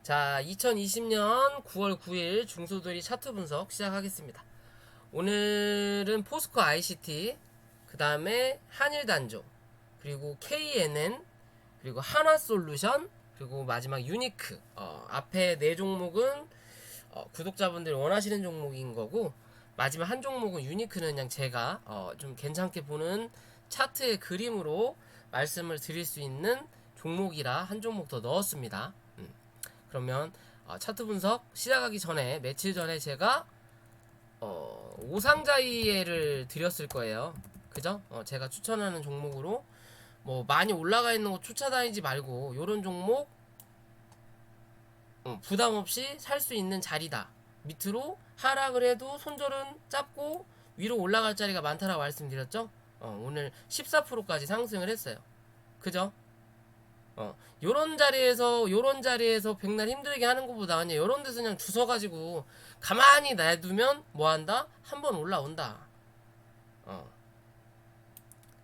자, 2020년 9월 9일 중소들이 차트 분석 시작하겠습니다. 오늘은 포스코 ICT, 그 다음에 한일단조, 그리고 KNN, 그리고 한화솔루션, 그리고 마지막 유니크. 앞에 네 종목은 구독자분들이 원하시는 종목인 거고, 마지막 한 종목은 유니크는 그냥 제가 좀 괜찮게 보는 차트의 그림으로 말씀을 드릴 수 있는 종목이라 한 종목 더 넣었습니다. 그러면 차트 분석 시작하기 전에 며칠 전에 제가 오상자이에를 드렸을 거예요. 그죠? 제가 추천하는 종목으로 뭐 많이 올라가 있는 거 쫓아다니지 말고 요런 종목 부담 없이 살 수 있는 자리다. 밑으로 하락을 해도 손절은 짧고 위로 올라갈 자리가 많다라고 말씀드렸죠? 오늘 14%까지 상승을 했어요. 그죠? 요런 자리에서 백날 힘들게 하는 것보다 그냥 요런 데서 그냥 주워가지고 가만히 놔두면 뭐한다? 한번 올라온다.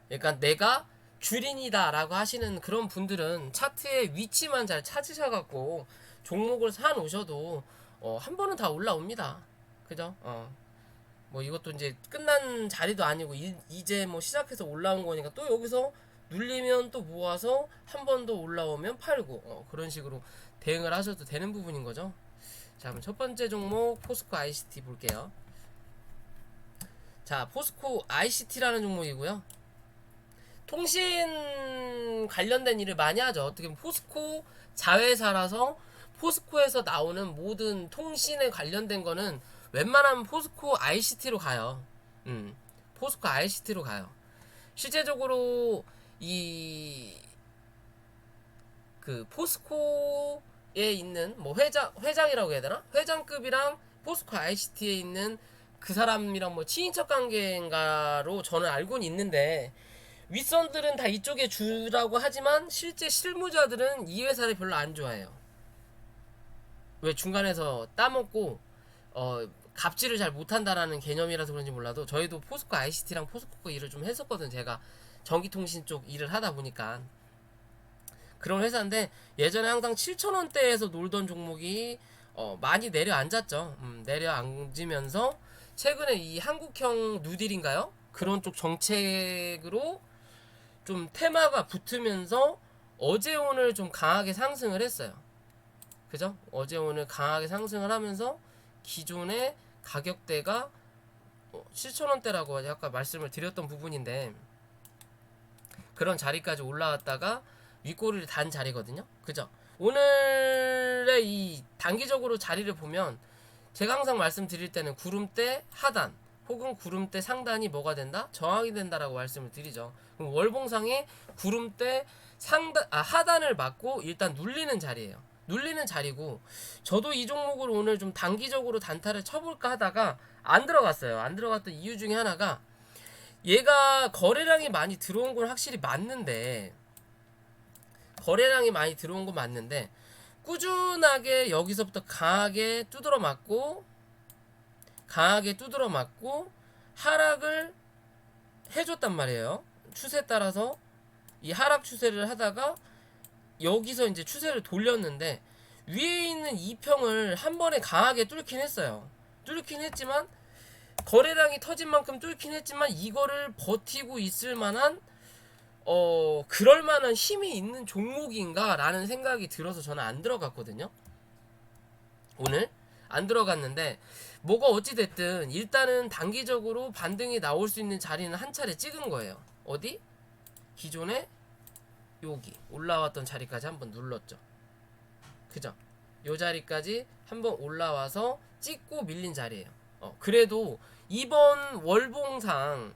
그러니까 내가 주린이다 라고 하시는 그런 분들은 차트의 위치만 잘 찾으셔갖고 종목을 사 놓으셔도 한 번은 다 올라옵니다. 그죠? 뭐 이것도 이제 끝난 자리도 아니고 이제 뭐 시작해서 올라온 거니까 또 여기서 눌리면 또 모아서 한 번 더 올라오면 팔고 그런 식으로 대응을 하셔도 되는 부분인 거죠. 자, 그럼 첫 번째 종목 포스코 ICT 볼게요. 자, 포스코 ICT라는 종목이고요. 통신 관련된 일을 많이 하죠. 어떻게 보면 포스코 자회사라서 포스코에서 나오는 모든 통신에 관련된 거는 웬만하면 포스코 ICT로 가요. 포스코 ICT로 가요. 실제적으로 이 그 포스코에 있는 뭐 회장이라고 해야 되나? 회장급이랑 포스코 ICT에 있는 그 사람이랑 뭐 친인척 관계인가로 저는 알고는 있는데 윗선들은 다 이쪽에 주라고 하지만 실제 실무자들은 이 회사를 별로 안 좋아해요. 왜 중간에서 따먹고 갑질을 잘 못한다라는 개념이라서 그런지 몰라도 저희도 포스코 ICT랑 포스코 일을 좀 했었거든. 제가 전기통신 쪽 일을 하다 보니까 그런 회사인데 예전에 항상 7,000원대에서 놀던 종목이 많이 내려앉았죠. 내려앉으면서 최근에 이 한국형 누딜인가요? 그런 쪽 정책으로 좀 테마가 붙으면서 어제 오늘 좀 강하게 상승을 했어요. 그죠? 어제 오늘 강하게 상승을 하면서 기존의 가격대가 7,000원대라고 아까 말씀을 드렸던 부분인데 그런 자리까지 올라왔다가 윗꼬리를 단 자리거든요. 그죠? 오늘의 이 단기적으로 자리를 보면 제가 항상 말씀드릴 때는 구름대 하단 혹은 구름대 상단이 뭐가 된다? 저항이 된다라고 말씀을 드리죠. 그럼 월봉상에 구름대 하단을 맞고 일단 눌리는 자리예요. 눌리는 자리고 저도 이 종목을 오늘 좀 단기적으로 단타를 쳐볼까 하다가 안 들어갔어요. 안 들어갔던 이유 중에 하나가 얘가 거래량이 많이 들어온 건 확실히 맞는데 꾸준하게 여기서부터 강하게 두드러 맞고 하락을 해줬단 말이에요. 추세에 따라서 이 하락 추세를 하다가 여기서 이제 추세를 돌렸는데 위에 있는 2평을 한 번에 강하게 뚫긴 했어요. 뚫긴 했지만 거래량이 터진 만큼 뚫긴 했지만 이거를 버티고 있을 만한 그럴 만한 힘이 있는 종목인가 라는 생각이 들어서 저는 안 들어갔거든요. 오늘 안 들어갔는데 뭐가 어찌됐든 일단은 단기적으로 반등이 나올 수 있는 자리는 한 차례 찍은 거예요. 어디? 기존에 여기 올라왔던 자리까지 한번 눌렀죠. 그죠? 요 자리까지 한번 올라와서 찍고 밀린 자리예요. 그래도 이번 월봉상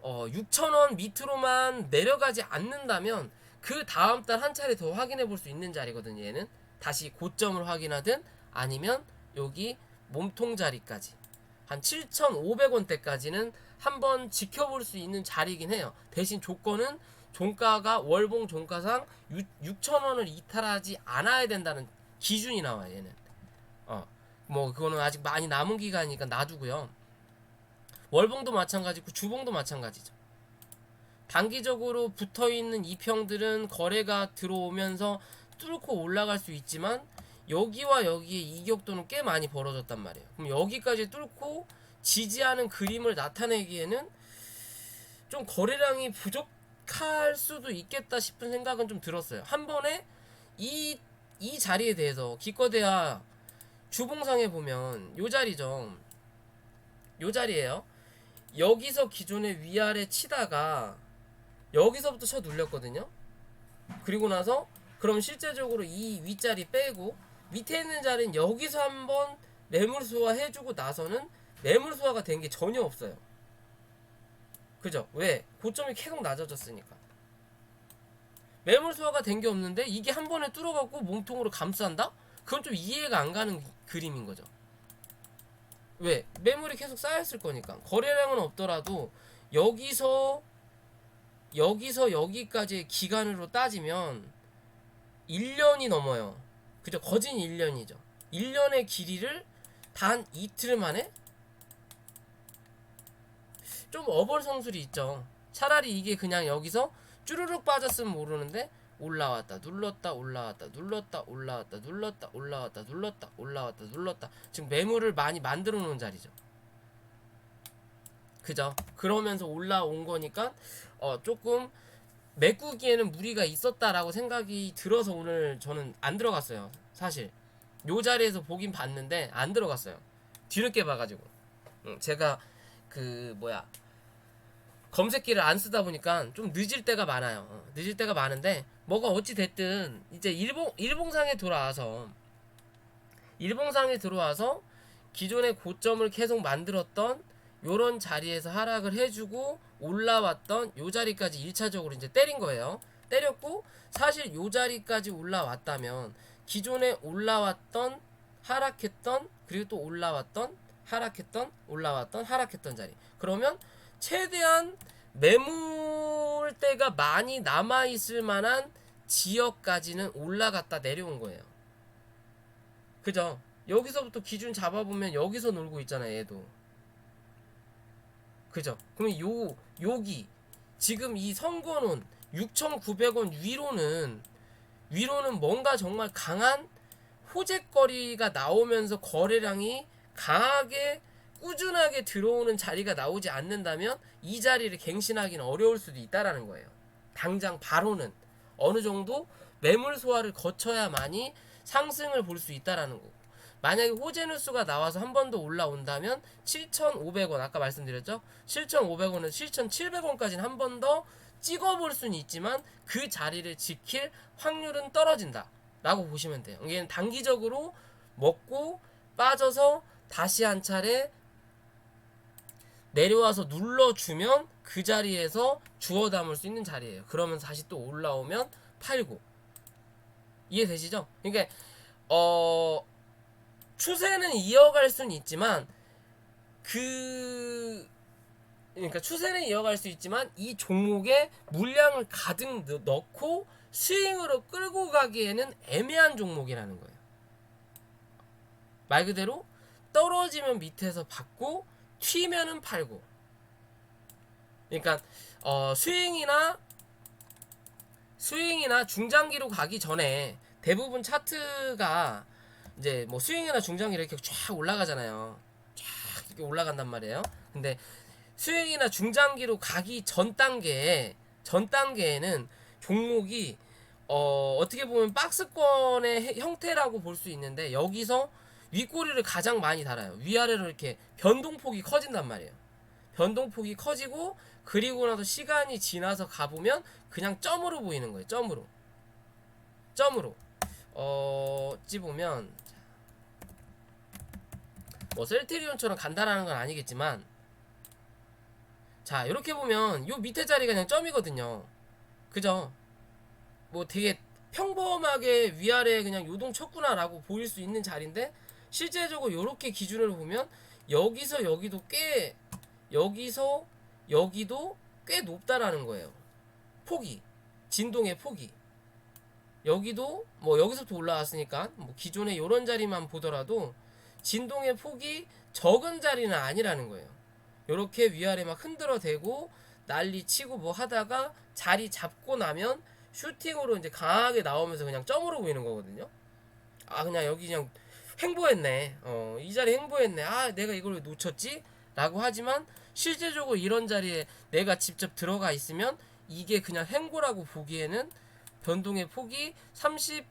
6,000원 밑으로만 내려가지 않는다면 그 다음 달 한 차례 더 확인해 볼 수 있는 자리거든요. 얘는 다시 고점을 확인하든 아니면 여기 몸통 자리까지 한 7,500원대까지는 한번 지켜볼 수 있는 자리이긴 해요. 대신 조건은 종가가 월봉 종가상 6,000원을 이탈하지 않아야 된다는 기준이 나와요. 얘는 뭐 그거는 아직 많이 남은 기간이니까 놔두고요. 월봉도 마찬가지고 주봉도 마찬가지죠. 단기적으로 붙어있는 이평들은 거래가 들어오면서 뚫고 올라갈 수 있지만 여기와 여기에 이격도는 꽤 많이 벌어졌단 말이에요. 그럼 여기까지 뚫고 지지하는 그림을 나타내기에는 좀 거래량이 부족할 수도 있겠다 싶은 생각은 좀 들었어요. 한 번에 이 자리에 대해서 기껏해야 주봉상에 보면 요 자리죠. 요 자리에요. 여기서 기존에 위아래 치다가 여기서부터 쳐 눌렸거든요. 그리고 나서 그럼 실제적으로 이 윗자리 빼고 밑에 있는 자리는 여기서 한번 매물 소화 해주고 나서는 매물 소화가 된 게 전혀 없어요. 그죠? 왜? 고점이 계속 낮아졌으니까. 매물 소화가 된 게 없는데 이게 한 번에 뚫어갖고 몸통으로 감싼다? 그건 좀 이해가 안 가는 그림인 거죠. 왜? 매물이 계속 쌓였을 거니까. 거래량은 없더라도 여기서 여기까지의 기간으로 따지면 1년이 넘어요. 그죠? 거진 1년이죠. 1년의 길이를 단 이틀 만에 좀 어벌성술이 있죠. 차라리 이게 그냥 여기서 쭈르륵 빠졌으면 모르는데 올라왔다 눌렀다 올라왔다 눌렀다 올라왔다 눌렀다 올라왔다 눌렀다 올라왔다 눌렀다. 지금 매물을 많이 만들어 놓은 자리죠. 그죠? 그러면서 올라온 거니까 조금 메꾸기에는 무리가 있었다라고 생각이 들어서 오늘 저는 안 들어갔어요. 사실 요 자리에서 보긴 봤는데 안 들어갔어요. 뒤늦게 봐가지고. 제가 그 뭐야 검색기를 안 쓰다 보니까 좀 늦을 때가 많아요. 늦을 때가 많은데 뭐가 어찌 됐든 이제 일봉상에 들어와서 기존의 고점을 계속 만들었던 요런 자리에서 하락을 해주고 올라왔던 요 자리까지 1차적으로 이제 때린 거예요. 때렸고 사실 요 자리까지 올라왔다면 기존에 올라왔던 하락했던 그리고 또 올라왔던 하락했던 올라왔던 하락했던 자리. 그러면 최대한 매물대가 많이 남아있을 만한 지역까지는 올라갔다 내려온 거예요. 그죠? 여기서부터 기준 잡아보면 여기서 놀고 있잖아요. 얘도. 그죠? 그러면 여기 지금 이 선거는 6,900원 위로는 뭔가 정말 강한 호재거리가 나오면서 거래량이 강하게 꾸준하게 들어오는 자리가 나오지 않는다면 이 자리를 갱신하기는 어려울 수도 있다라는 거예요. 당장 바로는 어느 정도 매물 소화를 거쳐야만이 상승을 볼 수 있다라는 거고. 만약에 호재 뉴스가 나와서 한 번 더 올라온다면 7,500원 아까 말씀드렸죠? 7,500원은 7,700원까지는 한 번 더 찍어볼 수는 있지만 그 자리를 지킬 확률은 떨어진다 라고 보시면 돼요. 이게 단기적으로 먹고 빠져서 다시 한 차례 내려와서 눌러주면 그 자리에서 주워 담을 수 있는 자리예요. 그러면 다시 또 올라오면 팔고. 이해되시죠? 그러니까 추세는 이어갈 수는 있지만 그러니까 추세는 이어갈 수 있지만 이 종목에 물량을 가득 넣고 스윙으로 끌고 가기에는 애매한 종목이라는 거예요. 말 그대로 떨어지면 밑에서 받고 튀면은 팔고. 그러니까 스윙이나 중장기로 가기 전에 대부분 차트가 이제 뭐 스윙이나 중장기로 이렇게 쫙 올라가잖아요. 쫙 이렇게 올라간단 말이에요. 근데 스윙이나 중장기로 가기 전 단계에는 종목이 어떻게 보면 박스권의 형태라고 볼 수 있는데 여기서 윗꼬리를 가장 많이 달아요. 위아래로 이렇게 변동폭이 커진단 말이에요. 변동폭이 커지고 그리고 나서 시간이 지나서 가보면 그냥 점으로 보이는 거예요. 점으로 어찌 보면 뭐 셀트리온처럼 간단한 건 아니겠지만 자 이렇게 보면 요 밑에 자리가 그냥 점이거든요. 그죠? 뭐 되게 평범하게 위아래에 그냥 요동 쳤구나 라고 보일 수 있는 자리인데 실제적으로 요렇게 기준으로 보면 여기서 여기도 꽤 여기서 여기도 꽤 높다라는 거예요. 폭이 진동의 폭이 여기도 뭐 여기서부터 올라왔으니까 뭐 기존의 요런 자리만 보더라도 진동의 폭이 적은 자리는 아니라는 거예요. 요렇게 위아래 막 흔들어 대고 난리 치고 뭐 하다가 자리 잡고 나면 슈팅으로 이제 강하게 나오면서 그냥 점으로 보이는 거거든요. 아 그냥 여기 그냥 횡보했네. 이 자리 횡보했네. 아 내가 이걸 왜 놓쳤지? 라고 하지만 실제적으로 이런 자리에 내가 직접 들어가 있으면 이게 그냥 횡보라고 보기에는 변동의 폭이 30%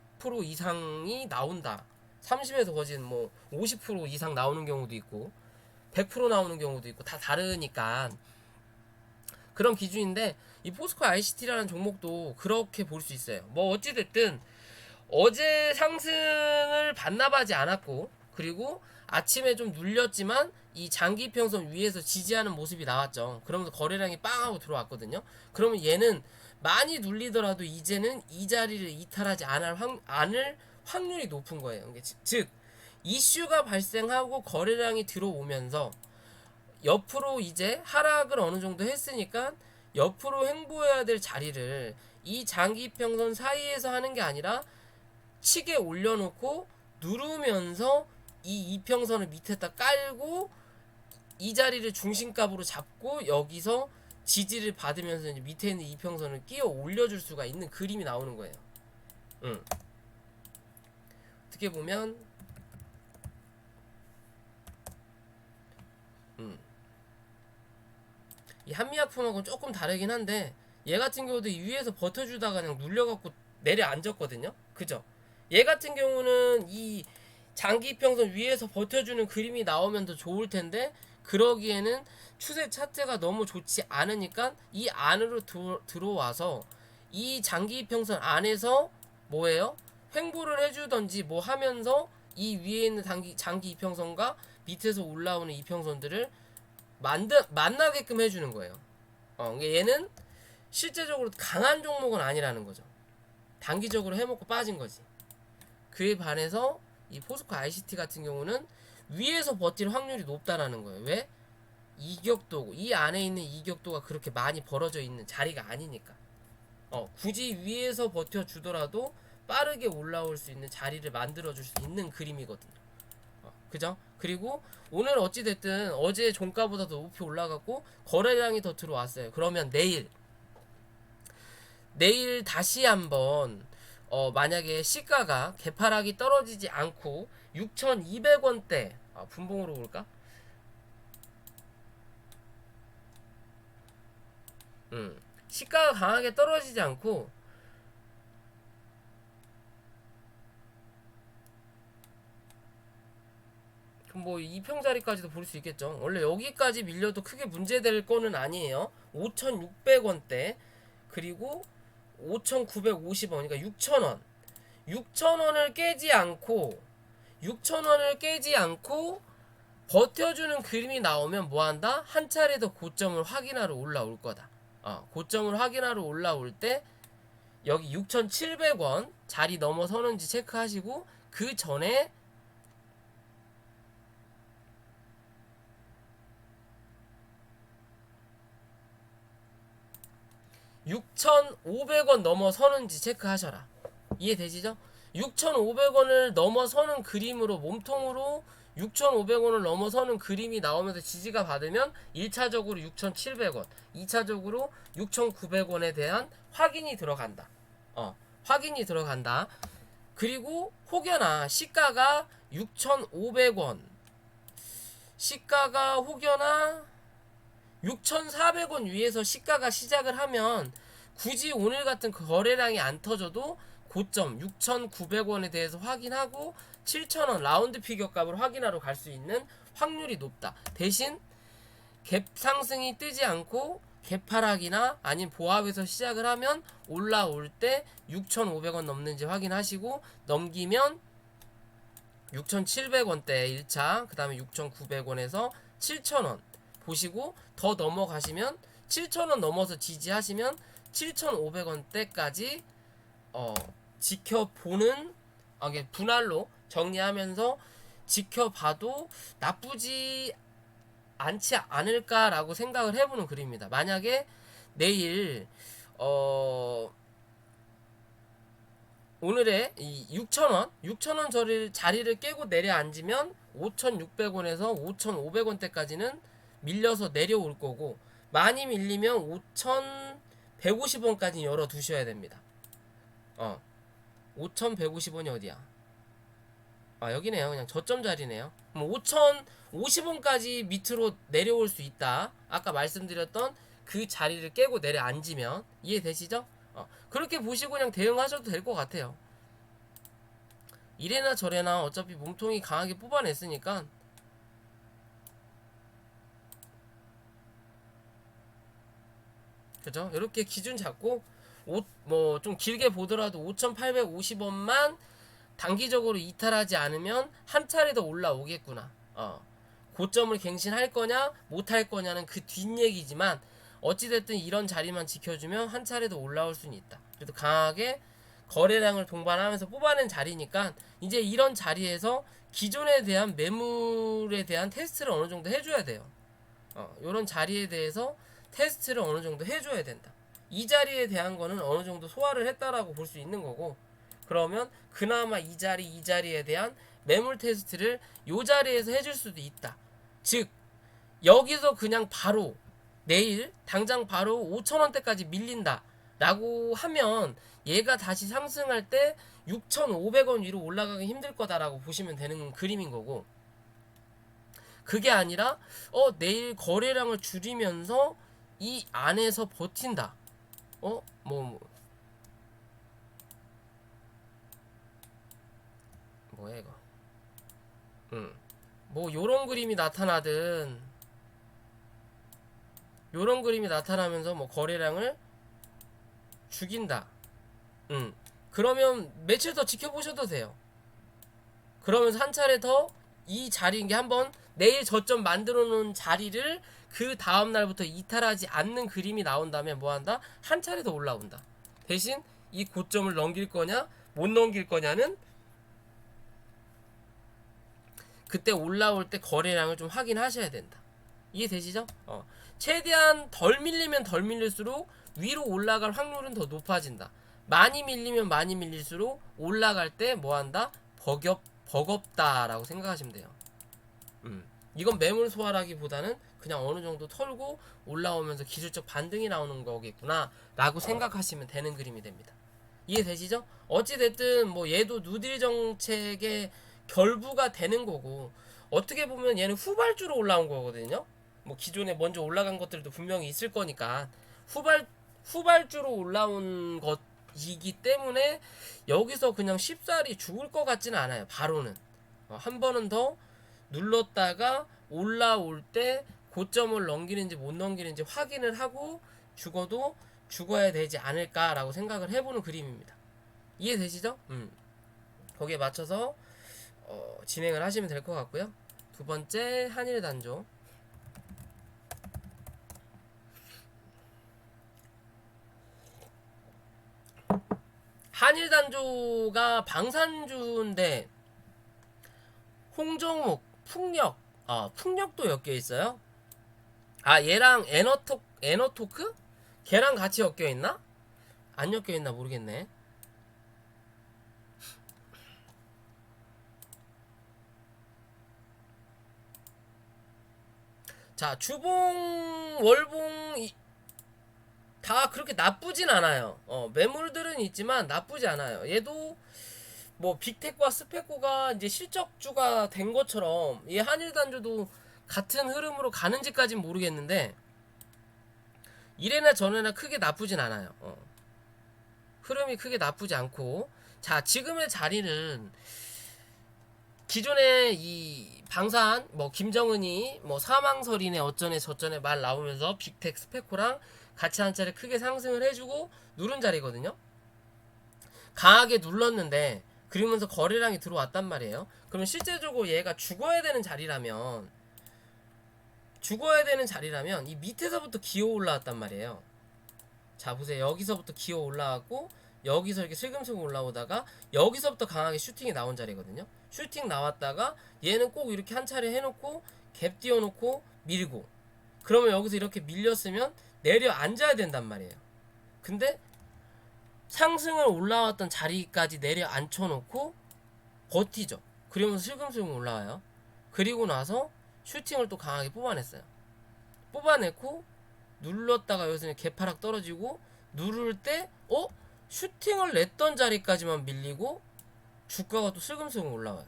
이상이 나온다. 30에서 거진 뭐 50% 이상 나오는 경우도 있고 100% 나오는 경우도 있고 다 다르니까 그런 기준인데 이 포스코 ICT라는 종목도 그렇게 볼 수 있어요. 뭐 어찌됐든 어제 상승을 반납하지 않았고 그리고 아침에 좀 눌렸지만 이 장기 평선 위에서 지지하는 모습이 나왔죠. 그러면서 거래량이 빵 하고 들어왔거든요. 그러면 얘는 많이 눌리더라도 이제는 이 자리를 이탈하지 않을 확률이 높은 거예요. 즉 이슈가 발생하고 거래량이 들어오면서 옆으로 이제 하락을 어느 정도 했으니까 옆으로 횡보해야 될 자리를 이 장기 평선 사이에서 하는 게 아니라 치게 올려놓고 누르면서 이 이평선을 밑에다 깔고 이 자리를 중심값으로 잡고 여기서 지지를 받으면서 이제 밑에 있는 이평선을 끼워 올려줄 수가 있는 그림이 나오는 거예요. 어떻게 보면 이 한미약품하고는 조금 다르긴 한데 얘 같은 경우도 이 위에서 버텨주다가 그냥 눌려갖고 내려앉았거든요. 그죠? 얘 같은 경우는 이 장기평선 위에서 버텨주는 그림이 나오면 더 좋을 텐데 그러기에는 추세 차트가 너무 좋지 않으니까 이 안으로 들어와서 이 장기평선 안에서 뭐예요? 횡보를 해주던지 뭐 하면서 이 위에 있는 장기 이평선과 밑에서 올라오는 이평선들을 만나게끔 해주는 거예요. 얘는 실제적으로 강한 종목은 아니라는 거죠. 단기적으로 해먹고 빠진 거지. 그에 반해서 이 포스코 ICT 같은 경우는 위에서 버틸 확률이 높다라는 거예요. 왜? 이격도고 이 안에 있는 이격도가 그렇게 많이 벌어져 있는 자리가 아니니까. 굳이 위에서 버텨주더라도 빠르게 올라올 수 있는 자리를 만들어줄 수 있는 그림이거든요. 그죠? 그리고 오늘 어찌됐든 어제 종가보다 더 높이 올라갔고 거래량이 더 들어왔어요. 그러면 내일 다시 한번 만약에 시가가 개파락이 떨어지지 않고 6,200원대 분봉으로 볼까? 시가가 강하게 떨어지지 않고 뭐 2평짜리까지도 볼 수 있겠죠. 원래 여기까지 밀려도 크게 문제될 거는 아니에요. 5,600원대 그리고 5,950원 그러니까 6,000원 6,000원을 깨지 않고 6,000원을 깨지 않고 버텨주는 그림이 나오면 뭐한다? 한 차례 더 고점을 확인하러 올라올 거다. 고점을 확인하러 올라올 때 여기 6,700원 자리 넘어서는지 체크하시고 그 전에 6,500원 넘어서는지 체크하셔라. 이해되시죠? 6,500원을 넘어서는 그림으로 몸통으로 6,500원을 넘어서는 그림이 나오면서 지지가 받으면 1차적으로 6,700원, 2차적으로 6,900원에 대한 확인이 들어간다. 확인이 들어간다. 그리고 혹여나 시가가 6,500원, 시가가 혹여나 6,400원 위에서 시가가 시작을 하면 굳이 오늘 같은 거래량이 안 터져도 고점 6,900원에 대해서 확인하고 7,000원 라운드 피겨값을 확인하러 갈 수 있는 확률이 높다. 대신 갭 상승이 뜨지 않고 갭하락이나 아니면 보합에서 시작을 하면 올라올 때 6,500원 넘는지 확인하시고 넘기면 6,700원대 1차 그 다음에 6,900원에서 7,000원 보시고 더 넘어가시면 7,000원 넘어서 지지하시면 7,500원대까지 지켜보는 분할로 정리하면서 지켜봐도 나쁘지 않지 않을까라고 생각을 해보는 그림입니다. 만약에 내일 오늘의 이 6,000원 자리를 깨고 내려앉으면 5,600원에서 5,500원대까지는 밀려서 내려올 거고 많이 밀리면 5,150원까지 열어 두셔야 됩니다. 5,150원이 어디야? 아 여기네요. 그냥 저점 자리네요. 5,050원까지 밑으로 내려올 수 있다. 아까 말씀드렸던 그 자리를 깨고 내려앉으면 이해되시죠? 그렇게 보시고 그냥 대응하셔도 될 것 같아요. 이래나 저래나 어차피 몸통이 강하게 뽑아냈으니까 그죠? 이렇게 기준 잡고 뭐 좀 길게 보더라도 5,850원만 단기적으로 이탈하지 않으면 한 차례 더 올라오겠구나. 고점을 갱신할 거냐 못 할 거냐는 그 뒷얘기지만 어찌됐든 이런 자리만 지켜주면 한 차례 더 올라올 수는 있다. 그래도 강하게 거래량을 동반하면서 뽑아낸 자리니까 이제 이런 자리에서 기존에 대한 매물에 대한 테스트를 어느 정도 해줘야 돼요. 이런 자리에 대해서 테스트를 어느 정도 해줘야 된다. 이 자리에 대한 거는 어느 정도 소화를 했다라고 볼 수 있는 거고, 그러면 그나마 이 자리에 대한 매물 테스트를 이 자리에서 해줄 수도 있다. 즉 여기서 그냥 바로 내일 당장 바로 5,000원대까지 밀린다 라고 하면 얘가 다시 상승할 때 6,500원 위로 올라가기 힘들 거다라고 보시면 되는 그림인 거고, 그게 아니라 내일 거래량을 줄이면서 이 안에서 버틴다. 뭐야 이거. 뭐 요런 그림이 나타나든 요런 그림이 나타나면서 뭐 거래량을 죽인다. 그러면 며칠 더 지켜보셔도 돼요. 그러면서 한 차례 더 이 자리인 게 한번 내일 저점 만들어 놓은 자리를 그 다음 날부터 이탈하지 않는 그림이 나온다면 뭐한다? 한 차례 더 올라온다. 대신 이 고점을 넘길 거냐 못 넘길 거냐는 그때 올라올 때 거래량을 좀 확인하셔야 된다. 이해되시죠? 최대한 덜 밀리면 덜 밀릴수록 위로 올라갈 확률은 더 높아진다. 많이 밀리면 많이 밀릴수록 올라갈 때 뭐한다? 버겁다라고 생각하시면 돼요. 이건 매물 소화라기보다는 그냥 어느 정도 털고 올라오면서 기술적 반등이 나오는 거겠구나 라고 생각하시면 되는 그림이 됩니다. 이해되시죠? 어찌됐든 뭐 얘도 누딜 정책의 결부가 되는 거고, 어떻게 보면 얘는 후발주로 올라온 거거든요. 뭐 기존에 먼저 올라간 것들도 분명히 있을 거니까 후발주로 올라온 것이기 때문에 여기서 그냥 쉽사리 죽을 것 같지는 않아요. 바로는 한 번은 더 눌렀다가 올라올 때 고점을 넘기는지 못 넘기는지 확인을 하고 죽어야 되지 않을까라고 생각을 해보는 그림입니다. 이해되시죠? 거기에 맞춰서 진행을 하시면 될 것 같고요. 두 번째 한일 단조. 한일 단조가 방산주인데 홍정욱, 풍력도 엮여 있어요. 얘랑 에너토크? 걔랑 같이 엮여 있나? 안 엮여 있나 모르겠네. 자, 주봉, 월봉 다 그렇게 나쁘진 않아요. 매물들은 있지만 나쁘지 않아요. 얘도 뭐 빅테크와 스페코가 이제 실적주가 된 것처럼 이 한일단조도 같은 흐름으로 가는지까진 모르겠는데 이래나 저래나 크게 나쁘진 않아요. 흐름이 크게 나쁘지 않고, 자 지금의 자리는 기존에 이 방산 뭐 김정은이 뭐 사망설이네 어쩌네 저쩌네 말 나오면서 빅텍 스페코랑 같이 한 차례 크게 상승을 해주고 누른 자리거든요. 강하게 눌렀는데 그러면서 거래량이 들어왔단 말이에요. 그러면 실제적으로 얘가 죽어야 되는 자리라면 이 밑에서부터 기어 올라왔단 말이에요. 자 보세요. 여기서부터 기어 올라왔고 여기서 이렇게 슬금슬금 올라오다가 여기서부터 강하게 슈팅이 나온 자리거든요. 슈팅 나왔다가 얘는 꼭 이렇게 한 차례 해놓고 갭 띄워놓고 밀고, 그러면 여기서 이렇게 밀렸으면 내려 앉아야 된단 말이에요. 근데 상승을 올라왔던 자리까지 내려 앉혀놓고 버티죠. 그러면서 슬금슬금 올라와요. 그리고 나서 슈팅을 또 강하게 뽑아냈어요. 뽑아냈고 눌렀다가 여기서 개파락 떨어지고 누를 때 슈팅을 냈던 자리까지만 밀리고 주가가 또 슬금슬금 올라와요.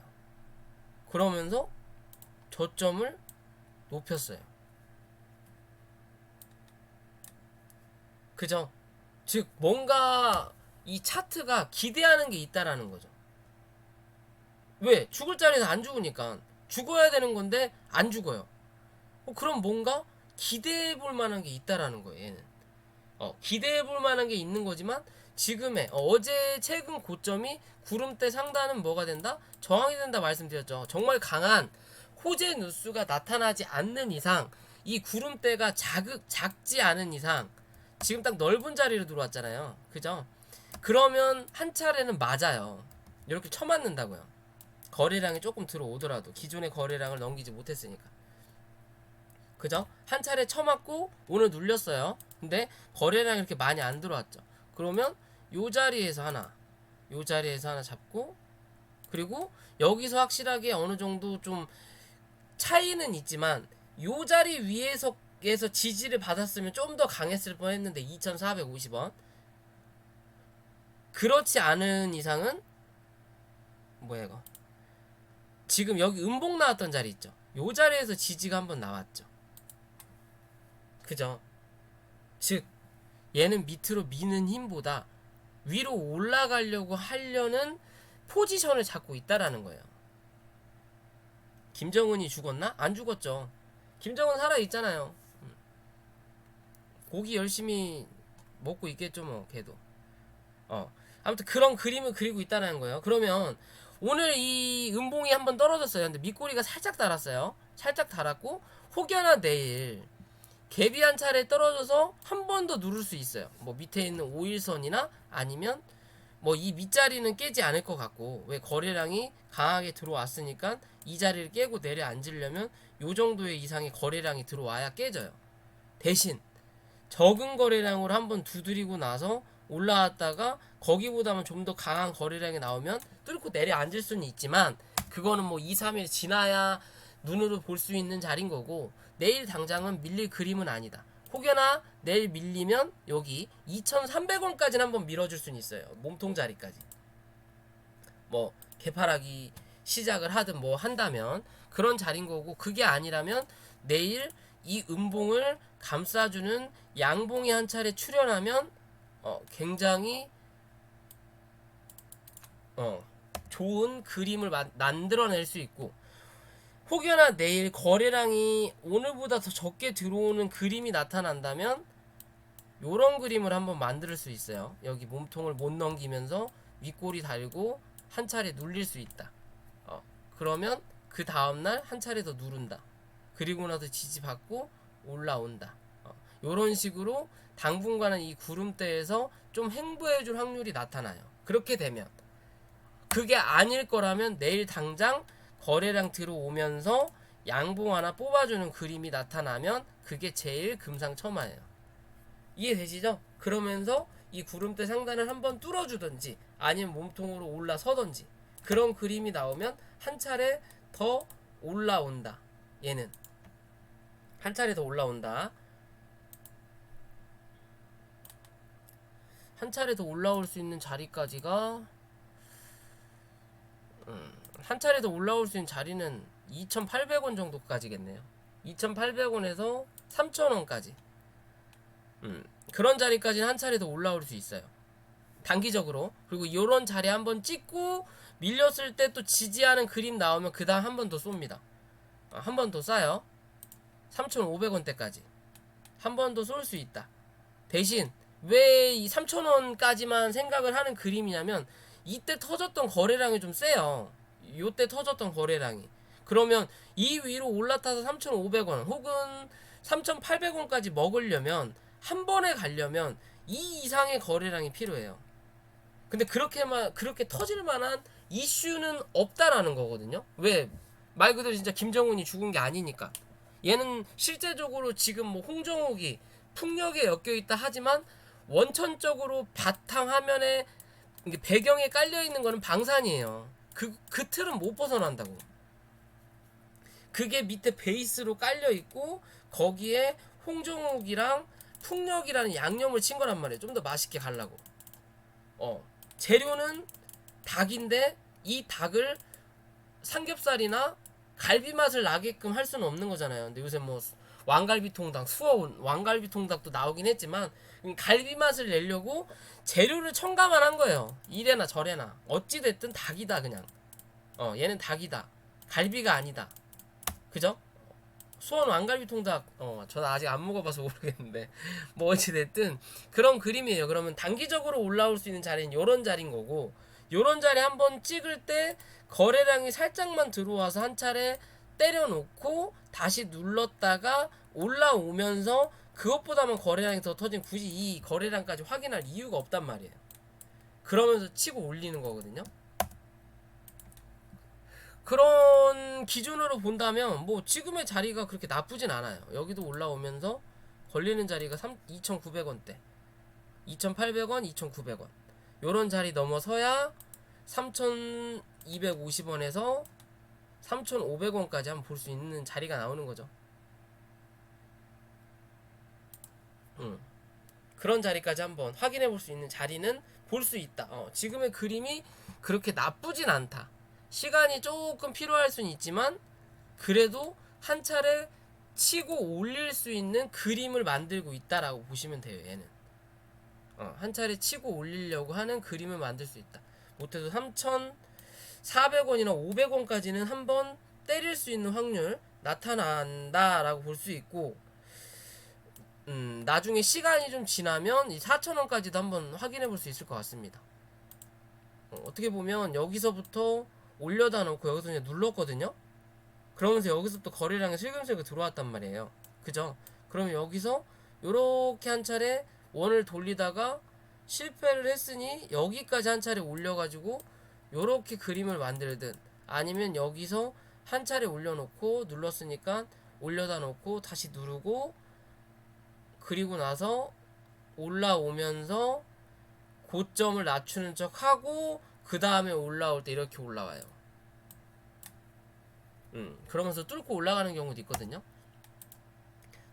그러면서 저점을 높였어요. 그죠? 즉 뭔가 이 차트가 기대하는 게 있다라는 거죠. 왜? 죽을 자리에서 안 죽으니까. 죽어야 되는 건데 안 죽어요. 그럼 뭔가 기대해 볼 만한 게 있다라는 거예요. 얘는 기대해 볼 만한 게 있는 거지만 지금의 어제 최근 고점이 구름대 상단은 뭐가 된다? 저항이 된다 말씀드렸죠. 정말 강한 호재 뉴스가 나타나지 않는 이상, 이 구름대가 작지 않은 이상, 지금 딱 넓은 자리로 들어왔잖아요. 그죠? 그러면 한 차례는 맞아요. 이렇게 쳐맞는다고요. 거래량이 조금 들어오더라도 기존의 거래량을 넘기지 못했으니까. 그죠? 한 차례 쳐맞고 오늘 눌렸어요. 근데 거래량이 이렇게 많이 안 들어왔죠. 그러면 요 자리에서 하나, 요 자리에서 하나 잡고, 그리고 여기서 확실하게 어느 정도 좀 차이는 있지만 요 자리 위에서 지지를 받았으면 좀 더 강했을 뻔했는데 2,450원. 그렇지 않은 이상은 뭐야 이거? 지금 여기 음봉 나왔던 자리 있죠. 요 자리에서 지지가 한번 나왔죠. 그죠? 즉 얘는 밑으로 미는 힘보다 위로 올라가려고 하려는 포지션을 잡고 있다라는 거예요. 김정은이 죽었나? 안 죽었죠. 김정은 살아있잖아요. 고기 열심히 먹고 있겠죠 뭐 걔도. 아무튼 그런 그림을 그리고 있다는 거예요. 그러면 오늘 이 음봉이 한번 떨어졌어요. 근데 밑꼬리가 살짝 달았어요. 살짝 달았고 혹여나 내일 갭이 한 차례 떨어져서 한 번 더 누를 수 있어요. 뭐 밑에 있는 5일선이나 아니면 뭐 이 밑자리는 깨지 않을 것 같고, 왜 거래량이 강하게 들어왔으니까 이 자리를 깨고 내려앉으려면 요 정도의 이상의 거래량이 들어와야 깨져요. 대신 적은 거래량으로 한번 두드리고 나서 올라왔다가 거기보다는 좀 더 강한 거래량이 나오면 뚫고 내려앉을 수는 있지만 그거는 뭐 2, 3일 지나야 눈으로 볼 수 있는 자리인 거고, 내일 당장은 밀릴 그림은 아니다. 혹여나 내일 밀리면 여기 2,300원까지는 한번 밀어줄 수는 있어요. 몸통 자리까지. 뭐 개파락이 시작을 하든 뭐 한다면 그런 자리인 거고, 그게 아니라면 내일 이 음봉을 감싸주는 양봉이 한 차례 출현하면 굉장히 좋은 그림을 만들어낼 수 있고, 혹여나 내일 거래량이 오늘보다 더 적게 들어오는 그림이 나타난다면 요런 그림을 한번 만들 수 있어요. 여기 몸통을 못 넘기면서 윗골이 달고 한 차례 눌릴 수 있다. 그러면 그 다음날 한 차례 더 누른다. 그리고 나서 지지받고 올라온다. 요런 식으로 당분간은 이 구름대에서 좀 행보해줄 확률이 나타나요. 그렇게 되면, 그게 아닐 거라면 내일 당장 거래량 들어오면서 양봉 하나 뽑아주는 그림이 나타나면 그게 제일 금상첨화예요. 이해되시죠? 그러면서 이 구름대 상단을 한번 뚫어주든지 아니면 몸통으로 올라서든지 그런 그림이 나오면 한 차례 더 올라온다. 얘는 한 차례 더 올라온다. 한 차례 더 올라올 수 있는 자리까지가 한 차례 더 올라올 수 있는 자리는 2,800원 정도까지겠네요. 2,800원에서 3,000원까지. 그런 자리까지는 한 차례 더 올라올 수 있어요. 단기적으로. 그리고 이런 자리 한번 찍고 밀렸을 때 또 지지하는 그림 나오면 그 다음 한 번 더 쏩니다. 한 번 더 쏴요. 3,500원대까지. 한 번 더 쏠 수 있다. 대신 왜 이 3,000원까지만 생각을 하는 그림이냐면, 이때 터졌던 거래량이 좀 세요. 요때 터졌던 거래량이. 그러면 이 위로 올라타서 3,500원 혹은 3,800원까지 먹으려면, 한 번에 가려면 이 이상의 거래량이 필요해요. 근데 그렇게 터질 만한 이슈는 없다라는 거거든요. 왜? 말 그대로 진짜 김정은이 죽은 게 아니니까. 얘는 실제적으로 지금 뭐 홍정욱이 풍력에 엮여 있다 하지만 원천적으로 바탕 화면에 배경에 깔려 있는 거는 방산이에요. 그 틀은 못 벗어난다고. 그게 밑에 베이스로 깔려 있고 거기에 홍정욱이랑 풍력이라는 양념을 친 거란 말이에요. 좀 더 맛있게 가려고. 재료는 닭인데 이 닭을 삼겹살이나 갈비 맛을 나게끔 할 수는 없는 거잖아요. 근데 요새 뭐 왕갈비통닭, 수원 왕갈비통닭도 나오긴 했지만 갈비 맛을 내려고 재료를 첨가만 한 거예요. 이래나 저래나 어찌 됐든 닭이다 그냥. 얘는 닭이다. 갈비가 아니다. 그죠? 수원 왕갈비통닭 저는 아직 안 먹어봐서 모르겠는데 뭐 어찌됐든 그런 그림이에요. 그러면 단기적으로 올라올 수 있는 자리는 요런 자리인 거고, 요런 자리 한번 찍을 때 거래량이 살짝만 들어와서 한 차례 때려놓고 다시 눌렀다가 올라오면서 그것보다만 거래량이 더 터진, 굳이 이 거래량까지 확인할 이유가 없단 말이에요. 그러면서 치고 올리는 거거든요. 그런 기준으로 본다면 뭐 지금의 자리가 그렇게 나쁘진 않아요. 여기도 올라오면서 걸리는 자리가 2,900원대, 2,800원, 2,900원 요런 자리 넘어서야 3,250원에서 3,500원까지 한번 볼 수 있는 자리가 나오는 거죠. 그런 자리까지 한번 확인해 볼 수 있는 자리는 볼 수 있다. 지금의 그림이 그렇게 나쁘진 않다. 시간이 조금 필요할 수는 있지만 그래도 한 차례 치고 올릴 수 있는 그림을 만들고 있다라고 보시면 돼요. 얘는 한 차례 치고 올리려고 하는 그림을 만들 수 있다. 못해도 3,400원이나 500원까지는 한번 때릴 수 있는 확률 나타난다라고 볼 수 있고, 나중에 시간이 좀 지나면 이 4,000원까지도 한번 확인해 볼 수 있을 것 같습니다. 어떻게 보면 여기서부터 올려다 놓고 여기서 그냥 눌렀거든요. 그러면서 여기서부터 거래량이 슬금슬금 들어왔단 말이에요. 그죠? 그러면 여기서 요렇게 한 차례 원을 돌리다가 실패를 했으니 여기까지 한 차례 올려가지고 요렇게 그림을 만들든, 아니면 여기서 한 차례 올려놓고 눌렀으니까 올려다 놓고 다시 누르고 그리고 나서 올라오면서 고점을 낮추는 척 하고 그 다음에 올라올 때 이렇게 올라와요. 그러면서 뚫고 올라가는 경우도 있거든요.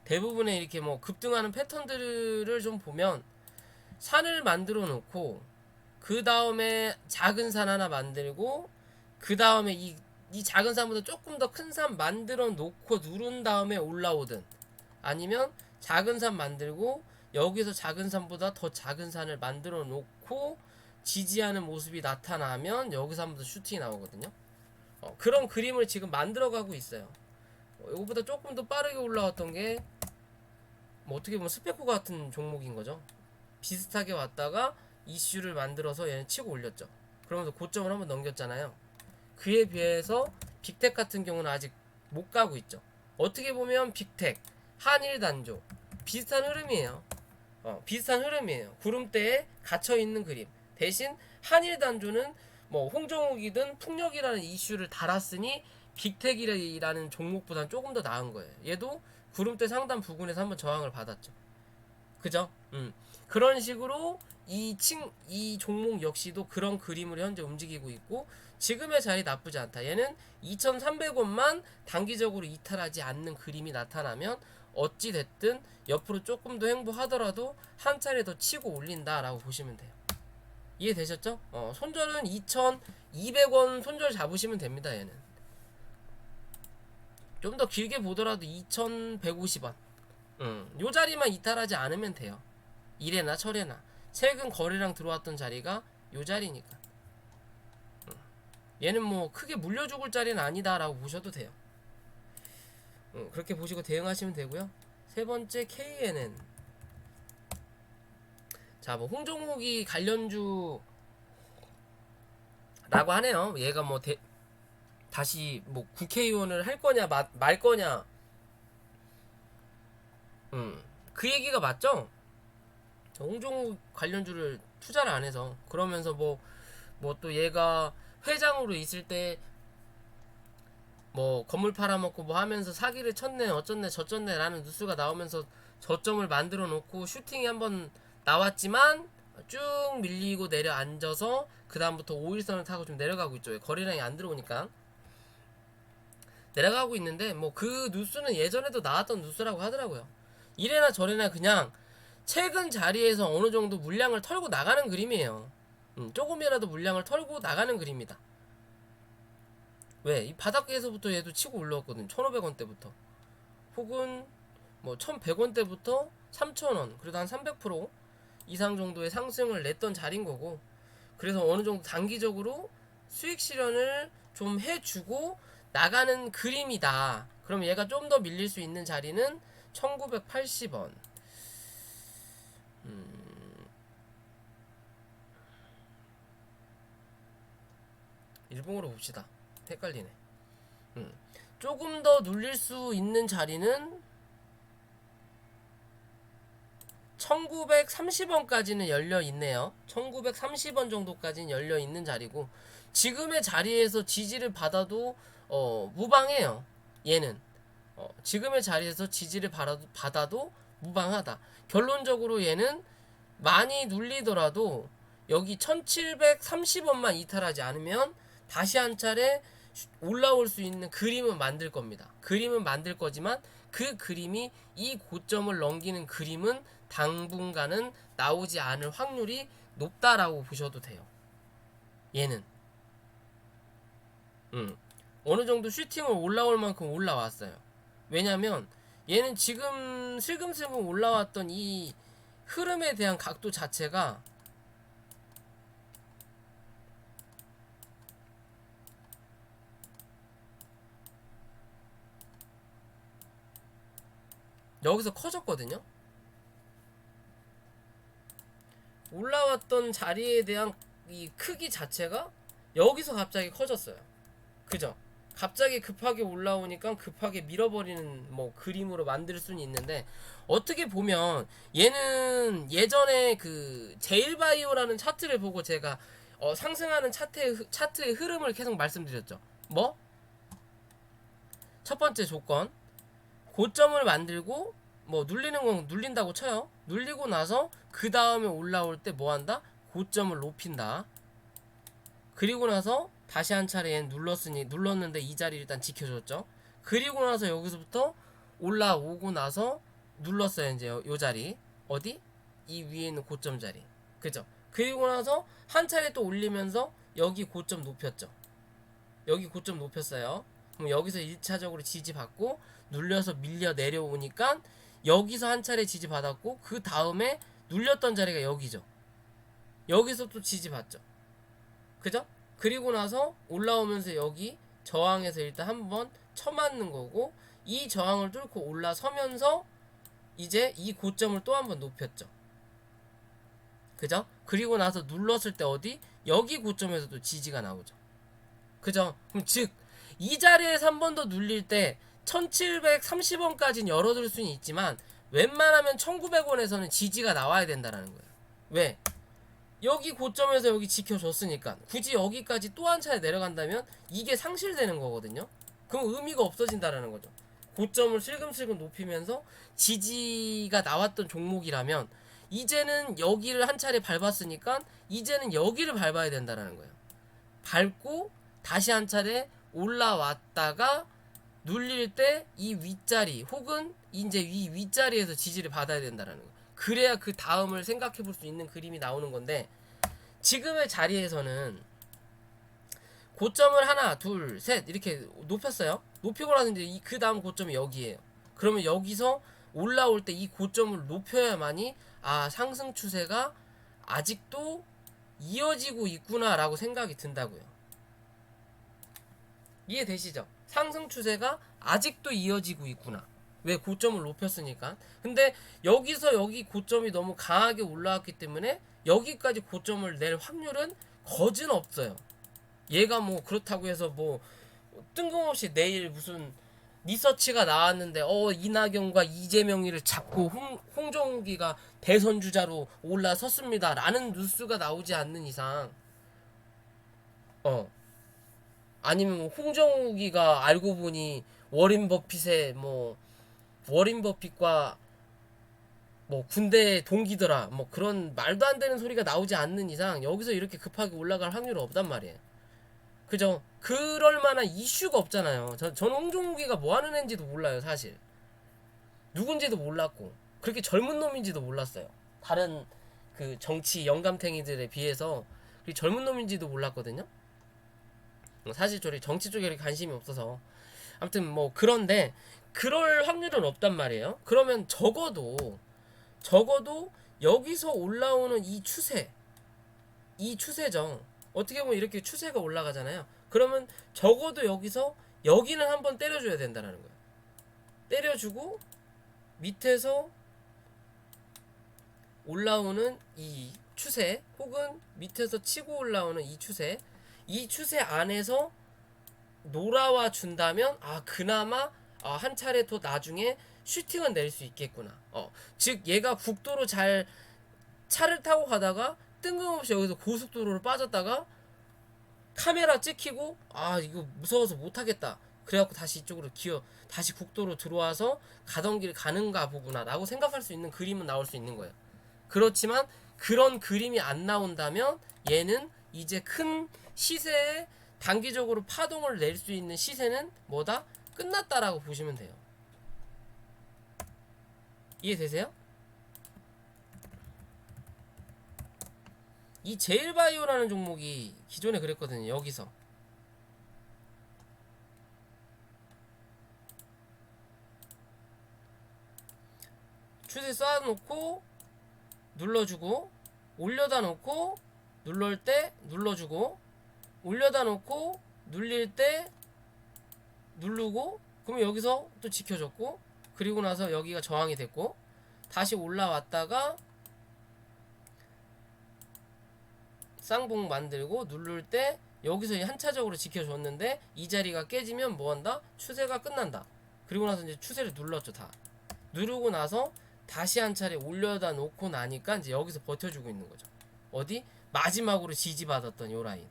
대부분의 이렇게 뭐 급등하는 패턴들을 좀 보면 산을 만들어 놓고 그 다음에 작은 산 하나 만들고 그 다음에 이 작은 산보다 조금 더 큰 산 만들어 놓고 누른 다음에 올라오든, 아니면 작은 산 만들고 여기서 작은 산보다 더 작은 산을 만들어 놓고 지지하는 모습이 나타나면 여기서 한번 더 슈팅이 나오거든요. 그런 그림을 지금 만들어가고 있어요. 이거보다 조금 더 빠르게 올라왔던 게 뭐 어떻게 보면 스페코 같은 종목인 거죠. 비슷하게 왔다가 이슈를 만들어서 얘는 치고 올렸죠. 그러면서 고점을 한번 넘겼잖아요. 그에 비해서 빅텍 같은 경우는 아직 못 가고 있죠. 어떻게 보면 빅텍, 한일단조 비슷한 흐름이에요. 비슷한 흐름이에요. 구름대에 갇혀 있는 그림. 대신 한일단조는 뭐 홍정욱이든 풍력이라는 이슈를 달았으니 빅텍이라는 종목보다는 조금 더 나은 거예요. 얘도 구름대 상단 부근에서 한번 저항을 받았죠. 그죠? 그런 식으로 이 종목 역시도 그런 그림으로 현재 움직이고 있고, 지금의 자리 나쁘지 않다. 얘는 2,300원만 단기적으로 이탈하지 않는 그림이 나타나면 어찌 됐든 옆으로 조금 더 횡보하더라도 한 차례 더 치고 올린다라고 보시면 돼요. 이해되셨죠? 손절은 2,200원 손절 잡으시면 됩니다. 얘는 좀 더 길게 보더라도 2,150원 요 자리만 이탈하지 않으면 돼요. 이래나 철에나 최근 거래량 들어왔던 자리가 요 자리니까 얘는 뭐 크게 물려 죽을 자리는 아니다라고 보셔도 돼요. 그렇게 보시고 대응하시면 되고요. 세 번째 KNN. 자, 뭐 홍종욱이 관련주라고 하네요. 얘가 뭐 다시 뭐 국회의원을 할 거냐 말 거냐. 그 얘기가 맞죠? 홍종욱 관련주를 투자를 안 해서, 그러면서 뭐 또 얘가 회장으로 있을 때 뭐 건물 팔아먹고 뭐 하면서 사기를 쳤네 어쩌네 저쩌네 라는 뉴스가 나오면서 저점을 만들어 놓고 슈팅이 한번 나왔지만 쭉 밀리고 내려앉아서 그 다음부터 5일선을 타고 좀 내려가고 있죠. 거래량이 안 들어오니까 내려가고 있는데, 뭐 그 뉴스는 예전에도 나왔던 뉴스라고 하더라고요. 이래나 저래나 그냥 최근 자리에서 어느 정도 물량을 털고 나가는 그림이에요. 조금이라도 물량을 털고 나가는 그림이다. 왜? 이 바닥에서부터 얘도 치고 올라왔거든. 1,500원대부터. 혹은 뭐 1,100원대부터 3,000원. 그래도 한 300% 이상 정도의 상승을 냈던 자리인 거고. 그래서 어느 정도 단기적으로 수익 실현을 좀 해주고 나가는 그림이다. 그럼 얘가 좀 더 밀릴 수 있는 자리는 1980원. 일봉으로 봅시다. 헷갈리네. 조금 더 눌릴 수 있는 자리는 1930원까지는 열려 있네요. 1930원 정도까지는 열려 있는 자리고, 지금의 자리에서 지지를 받아도 무방해요. 얘는 지금의 자리에서 지지를 받아도 무방하다. 결론적으로 얘는 많이 눌리더라도 여기 1730원만 이탈하지 않으면 다시 한 차례 올라올 수 있는 그림은 만들 겁니다. 그림은 만들 거지만 그 그림이 이 고점을 넘기는 그림은 당분간은 나오지 않을 확률이 높다라고 보셔도 돼요. 얘는 어느 정도 슈팅을 올라올 만큼 올라왔어요. 왜냐면 얘는 지금 슬금슬금 올라왔던 이 흐름에 대한 각도 자체가 여기서 커졌거든요. 올라왔던 자리에 대한 이 크기 자체가 여기서 갑자기 커졌어요. 그죠? 갑자기 급하게 올라오니까 급하게 밀어버리는 뭐 그림으로 만들 수는 있는데, 어떻게 보면 얘는 예전에 그 제일바이오라는 차트를 보고 제가 상승하는 차트의 흐름을 계속 말씀드렸죠. 뭐? 첫 번째 조건, 고점을 만들고 뭐 눌리는 건 눌린다고 쳐요. 눌리고 나서 그 다음에 올라올 때 뭐 한다? 고점을 높인다. 그리고 나서 다시 한 차례 눌렀는데 이 자리 일단 지켜줬죠. 그리고 나서 여기서부터 올라오고 나서 눌렀어요. 이제 요 자리 어디? 이 위에 있는 고점 자리. 그죠? 그리고 나서 한 차례 또 올리면서 여기 고점 높였죠. 여기 고점 높였어요. 그럼 여기서 1차적으로 지지받고 눌려서 밀려 내려오니까 여기서 한 차례 지지받았고, 그 다음에 눌렸던 자리가 여기죠. 여기서 또 지지받죠. 그죠? 그리고 나서 올라오면서 여기 저항에서 일단 한번 쳐맞는 거고, 이 저항을 뚫고 올라서면서 이제 이 고점을 또 한번 높였죠. 그죠? 그리고 나서 눌렀을 때 어디? 여기 고점에서도 지지가 나오죠. 그죠? 그럼 즉 이 자리에서 한 번 더 눌릴 때 1730원까지는 열어둘 수는 있지만 웬만하면 1900원에서는 지지가 나와야 된다는 거예요. 왜? 여기 고점에서 여기 지켜줬으니까 굳이 여기까지 또 한 차례 내려간다면 이게 상실되는 거거든요. 그럼 의미가 없어진다라는 거죠. 고점을 슬금슬금 높이면서 지지가 나왔던 종목이라면 이제는 여기를 한 차례 밟았으니까 이제는 여기를 밟아야 된다라는 거예요. 밟고 다시 한 차례 올라왔다가 눌릴 때 이 윗자리 혹은 이제 이 윗자리에서 지지를 받아야 된다라는 거예요. 그래야 그 다음을 생각해 볼 수 있는 그림이 나오는 건데, 지금의 자리에서는 고점을 하나 둘 셋 이렇게 높였어요. 높이고 나서 이제 그 다음 고점이 여기에요. 그러면 여기서 올라올 때 이 고점을 높여야만이 상승 추세가 아직도 이어지고 있구나 라고 생각이 든다고요. 이해되시죠? 상승 추세가 아직도 이어지고 있구나. 왜? 고점을 높였으니까. 근데 여기서 여기 고점이 너무 강하게 올라왔기 때문에 여기까지 고점을 낼 확률은 거진 없어요. 얘가 뭐 그렇다고 해서 뭐 뜬금없이 내일 무슨 리서치가 나왔는데 이낙연과 이재명이를 잡고 홍정욱이가 대선 주자로 올라섰습니다 라는 뉴스가 나오지 않는 이상, 아니면 뭐 홍정욱이가 알고 보니 워린 버핏과 뭐 군대 동기더라, 뭐 그런 말도 안 되는 소리가 나오지 않는 이상 여기서 이렇게 급하게 올라갈 확률은 없단 말이에요. 그죠? 그럴 만한 이슈가 없잖아요. 저는 홍정욱이가 뭐 하는 애인지도 몰라요, 사실. 누군지도 몰랐고, 그렇게 젊은 놈인지도 몰랐어요. 다른 그 정치 영감탱이들에 비해서 그렇게 젊은 놈인지도 몰랐거든요. 사실 저리 정치 쪽에 관심이 없어서. 아무튼 뭐 그런데 그럴 확률은 없단 말이에요. 그러면 적어도 여기서 올라오는 이 추세죠. 어떻게 보면 이렇게 추세가 올라가잖아요. 그러면 적어도 여기는 한번 때려줘야 된다는 거예요. 때려주고 밑에서 올라오는 이 추세 혹은 밑에서 치고 올라오는 이 추세 안에서 놀아와 준다면 그나마 한 차례 더 나중에 슈팅은 낼 수 있겠구나. 즉 얘가 국도로 잘 차를 타고 가다가 뜬금없이 여기서 고속도로로 빠졌다가 카메라 찍히고 이거 무서워서 못하겠다. 그래갖고 다시 이쪽으로 다시 국도로 들어와서 가던 길 가는가 보구나 라고 생각할 수 있는 그림은 나올 수 있는 거예요. 그렇지만 그런 그림이 안 나온다면 얘는 이제 큰 시세에 단기적으로 파동을 낼 수 있는 시세는 뭐다? 끝났다라고 보시면 돼요. 이해되세요? 이 제일바이오라는 종목이 기존에 그랬거든요. 여기서 추세 쌓아놓고 눌러주고 올려다 놓고 눌릴 때 눌러주고 올려다 놓고 눌릴 때 누르고 그러면 여기서 또 지켜줬고 그리고 나서 여기가 저항이 됐고 다시 올라왔다가 쌍봉 만들고 누를 때 여기서 한차적으로 지켜줬는데 이 자리가 깨지면 뭐한다? 추세가 끝난다. 그리고 나서 이제 추세를 눌렀죠. 다 누르고 나서 다시 한 차례 올려다 놓고 나니까 이제 여기서 버텨주고 있는 거죠. 어디? 마지막으로 지지받았던 요 라인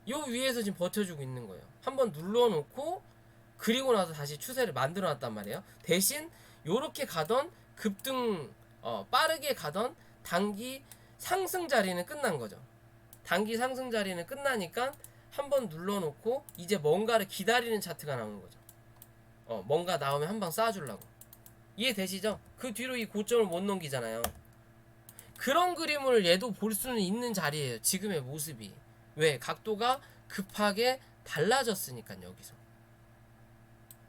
요 위에서 지금 버텨주고 있는 거예요. 한번 눌러놓고 그리고 나서 다시 추세를 만들어놨단 말이에요. 대신 요렇게 가던 급등 빠르게 가던 단기 상승 자리는 끝난 거죠. 단기 상승 자리는 끝나니까 한번 눌러놓고 이제 뭔가를 기다리는 차트가 나오는 거죠. 뭔가 나오면 한 방 쏴주려고. 이해되시죠? 그 뒤로 이 고점을 못 넘기잖아요. 그런 그림을 얘도 볼 수는 있는 자리예요. 지금의 모습이. 왜? 각도가 급하게 달라졌으니까 여기서.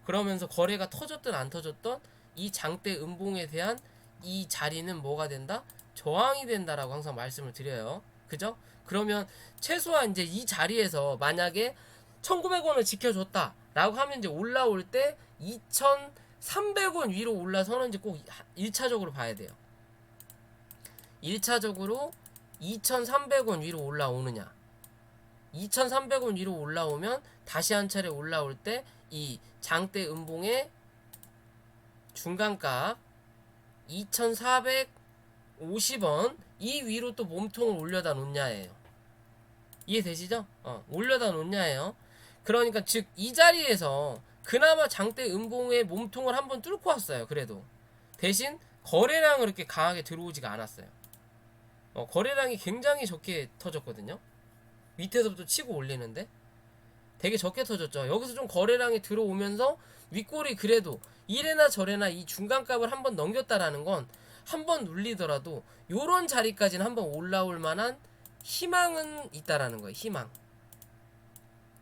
그러면서 거래가 터졌든 안 터졌든 이 장대 음봉에 대한 이 자리는 뭐가 된다? 저항이 된다라고 항상 말씀을 드려요. 그죠? 그러면 최소한 이제 이 자리에서 만약에 1900원을 지켜줬다 라고 하면 이제 올라올 때 2300원 위로 올라서는지 꼭 1차적으로 봐야 돼요. 1차적으로 2300원 위로 올라오느냐 2300원 위로 올라오면 다시 한 차례 올라올 때 이 장대 음봉의 중간값 2450원 이 위로 또 몸통을 올려다 놓냐예요. 이해되시죠? 올려다 놓냐예요. 그러니까 즉 이 자리에서 그나마 장대 음봉의 몸통을 한번 뚫고 왔어요. 그래도 대신 거래량은 그렇게 강하게 들어오지가 않았어요. 거래량이 굉장히 적게 터졌거든요. 밑에서부터 치고 올리는데 되게 적게 터졌죠. 여기서 좀 거래량이 들어오면서 윗골이 그래도 이래나 저래나 이 중간값을 한번 넘겼다라는 건 한번 눌리더라도 요런 자리까지는 한번 올라올 만한 희망은 있다라는 거예요. 희망.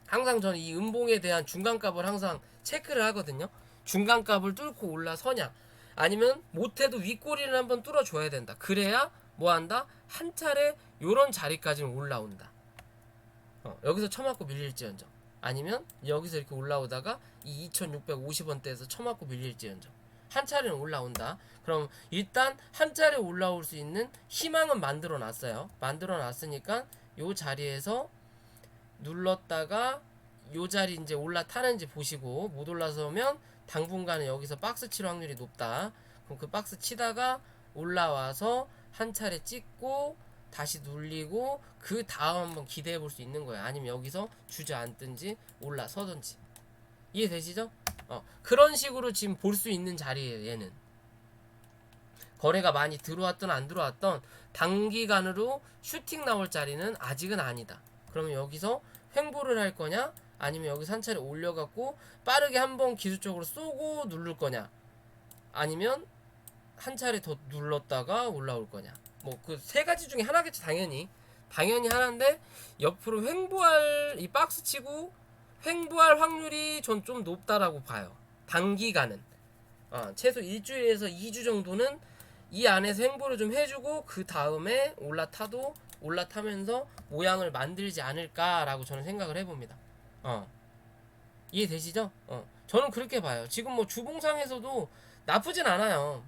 항상 저는 이 음봉에 대한 중간값을 항상 체크를 하거든요. 중간값을 뚫고 올라서냐 아니면 못해도 윗꼬리를 한번 뚫어줘야 된다. 그래야 뭐한다? 한 차례 요런 자리까지는 올라온다. 여기서 쳐맞고 밀릴지언정 아니면 여기서 이렇게 올라오다가 이 2650원대에서 쳐맞고 밀릴지언정 한 차례는 올라온다. 그럼 일단 한 차례 올라올 수 있는 희망은 만들어 놨어요. 만들어 놨으니까 요 자리에서 눌렀다가 요 자리 이제 올라타는지 보시고 못 올라서면 당분간은 여기서 박스 칠 확률이 높다. 그럼 그 박스 치다가 올라와서 한 차례 찍고 다시 눌리고 그 다음 한번 기대해 볼 수 있는 거예요. 아니면 여기서 주저앉든지 올라서든지. 이해되시죠? 그런 식으로 지금 볼 수 있는 자리예요. 얘는 거래가 많이 들어왔던 안 들어왔던 단기간으로 슈팅 나올 자리는 아직은 아니다. 그러면 여기서 횡보를 할 거냐 아니면 여기서 한 차례 올려갖고 빠르게 한번 기술적으로 쏘고 누를 거냐 아니면 한 차례 더 눌렀다가 올라올 거냐 뭐 그 세 가지 중에 하나겠지 당연히. 당연히 하나인데 옆으로 횡보할 이 박스 치고 횡보할 확률이 전 좀 높다라고 봐요. 단기간은 최소 일주일에서 2주 정도는 이 안에서 횡보를 좀 해주고 그 다음에 올라타면서 모양을 만들지 않을까라고 저는 생각을 해봅니다. 이해되시죠? 저는 그렇게 봐요. 지금 뭐 주봉상에서도 나쁘진 않아요.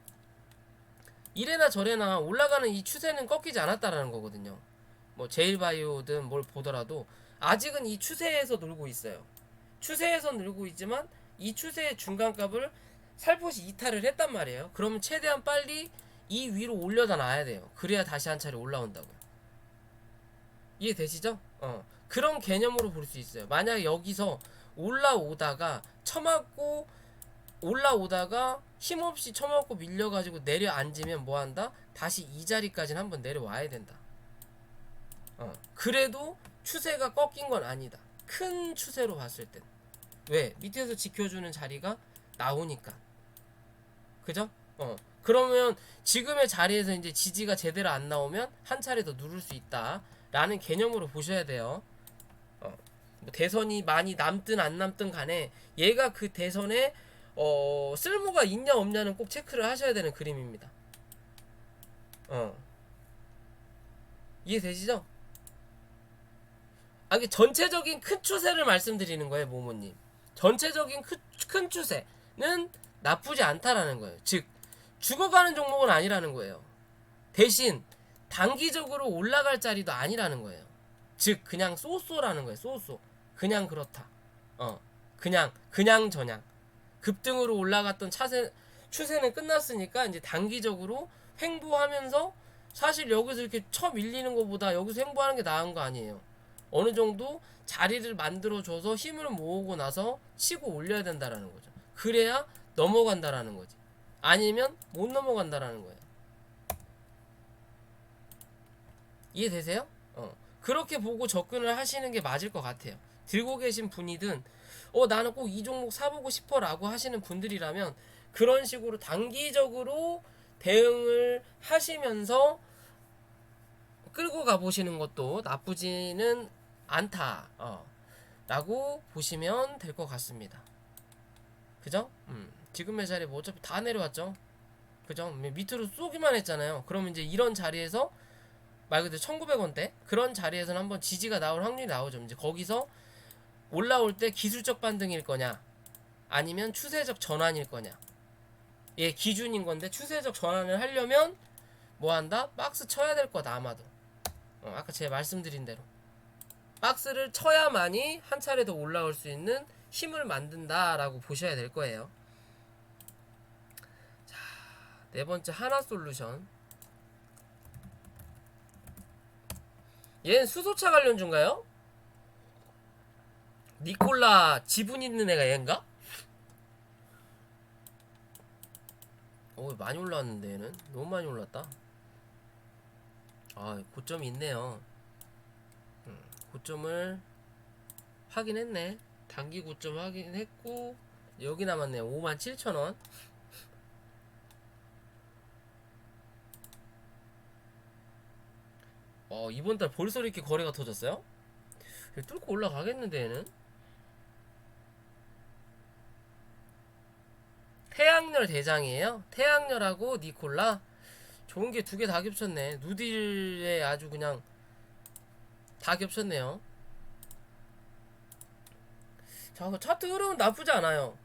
이래나 저래나 올라가는 이 추세는 꺾이지 않았다라는 거거든요. 뭐 제일바이오든 뭘 보더라도 아직은 이 추세에서 놀고 있어요. 추세에서 놀고 있지만 이 추세의 중간값을 살포시 이탈을 했단 말이에요. 그러면 최대한 빨리 이 위로 올려다 놔야 돼요. 그래야 다시 한 차례 올라온다고요. 이해되시죠? 그런 개념으로 볼 수 있어요. 만약에 여기서 올라오다가 처맞고 올라오다가 힘없이 처맞고 밀려가지고 내려앉으면 뭐한다? 다시 이 자리까지는 한번 내려와야 된다. 그래도 추세가 꺾인 건 아니다. 큰 추세로 봤을 땐. 왜? 밑에서 지켜주는 자리가 나오니까. 그죠? 그러면 지금의 자리에서 이제 지지가 제대로 안 나오면 한 차례 더 누를 수 있다 라는 개념으로 보셔야 돼요. 뭐 대선이 많이 남든 안 남든 간에 얘가 그 대선에 쓸모가 있냐 없냐는 꼭 체크를 하셔야 되는 그림입니다. 이해되시죠? 이게 전체적인 큰 추세를 말씀드리는 거예요, 모모님. 전체적인 큰 추세는 나쁘지 않다라는 거예요. 즉 죽어가는 종목은 아니라는 거예요. 대신 단기적으로 올라갈 자리도 아니라는 거예요. 즉 그냥 쏘쏘라는 거예요. 쏘쏘. 그냥 그렇다. 그냥 저냥. 급등으로 올라갔던 추세는 끝났으니까 이제 단기적으로 횡보하면서 사실 여기서 이렇게 쳐 밀리는 것보다 여기서 횡보하는 게 나은 거 아니에요. 어느 정도 자리를 만들어줘서 힘을 모으고 나서 치고 올려야 된다라는 거죠. 그래야 넘어간다라는 거지. 아니면 못 넘어간다라는 거예요. 이해되세요? 그렇게 보고 접근을 하시는 게 맞을 것 같아요. 들고 계신 분이든 나는 꼭 이 종목 사보고 싶어 라고 하시는 분들이라면 그런 식으로 단기적으로 대응을 하시면서 끌고 가보시는 것도 나쁘지는 않다 라고 보시면 될 것 같습니다. 그죠? 지금의 자리에 뭐 어차피 다 내려왔죠. 그죠? 밑으로 쏘기만 했잖아요. 그러면 이제 이런 자리에서 말 그대로 1900원대 그런 자리에서는 한번 지지가 나올 확률이 나오죠. 이제 거기서 올라올 때 기술적 반등일 거냐 아니면 추세적 전환일 거냐 예 기준인 건데 추세적 전환을 하려면 뭐 한다? 박스 쳐야 될 거다 아마도. 아까 제가 말씀드린 대로 박스를 쳐야만이 한 차례 더 올라올 수 있는 힘을 만든다라고 보셔야 될 거예요. 자, 네 번째 하나솔루션. 얘는 수소차 관련주인가요? 니콜라 지분 있는 애가 얘인가? 많이 올라왔는데 얘는 너무 많이 올랐다. 고점이 있네요. 고점을 확인했네. 단기 고점 확인했고 여기 남았네요. 57,000원. 이번달 벌써 이렇게 거래가 터졌어요? 뚫고 올라가겠는데 얘는? 태양열 대장이에요. 태양열하고 니콜라 좋은게 두 개 다 겹쳤네. 누딜에 아주 그냥 다 겹쳤네요. 자, 차트 흐름은 나쁘지 않아요.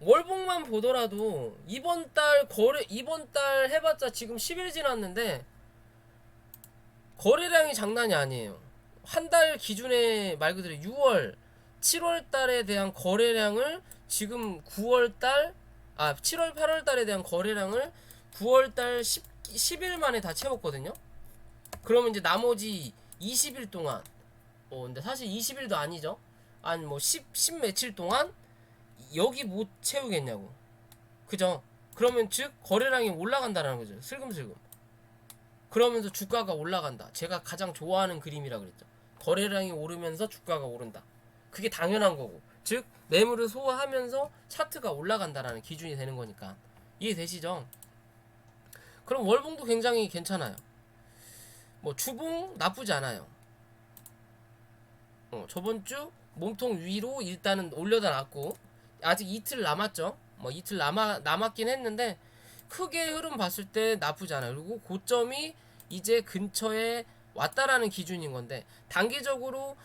월봉만 보더라도 이번 달 해봤자 지금 10일 지났는데 거래량이 장난이 아니에요. 한 달 기준에 말 그대로 6월, 7월 달에 대한 거래량을 지금 7월, 8월 달에 대한 거래량을 9월 달 10일 만에 다 채웠거든요. 그러면 이제 나머지 20일 동안 근데 사실 20일도 아니죠. 한 뭐 10 며칠 동안 여기 못 채우겠냐고. 그죠? 그러면 즉 거래량이 올라간다라는 거죠. 슬금슬금. 그러면서 주가가 올라간다. 제가 가장 좋아하는 그림이라 그랬죠. 거래량이 오르면서 주가가 오른다. 그게 당연한 거고. 즉 매물을 소화하면서 차트가 올라간다라는 기준이 되는 거니까. 이해되시죠? 그럼 월봉도 굉장히 괜찮아요. 뭐 주봉 나쁘지 않아요. 저번 주 몸통 위로 일단은 올려다 놨고 아직 이틀 남았죠. 뭐 이틀 남았긴 했는데 크게 흐름 봤을 때 나쁘지 않아요. 그리고 고점이 이제 근처에 왔다라는 기준인 건데 단기적으로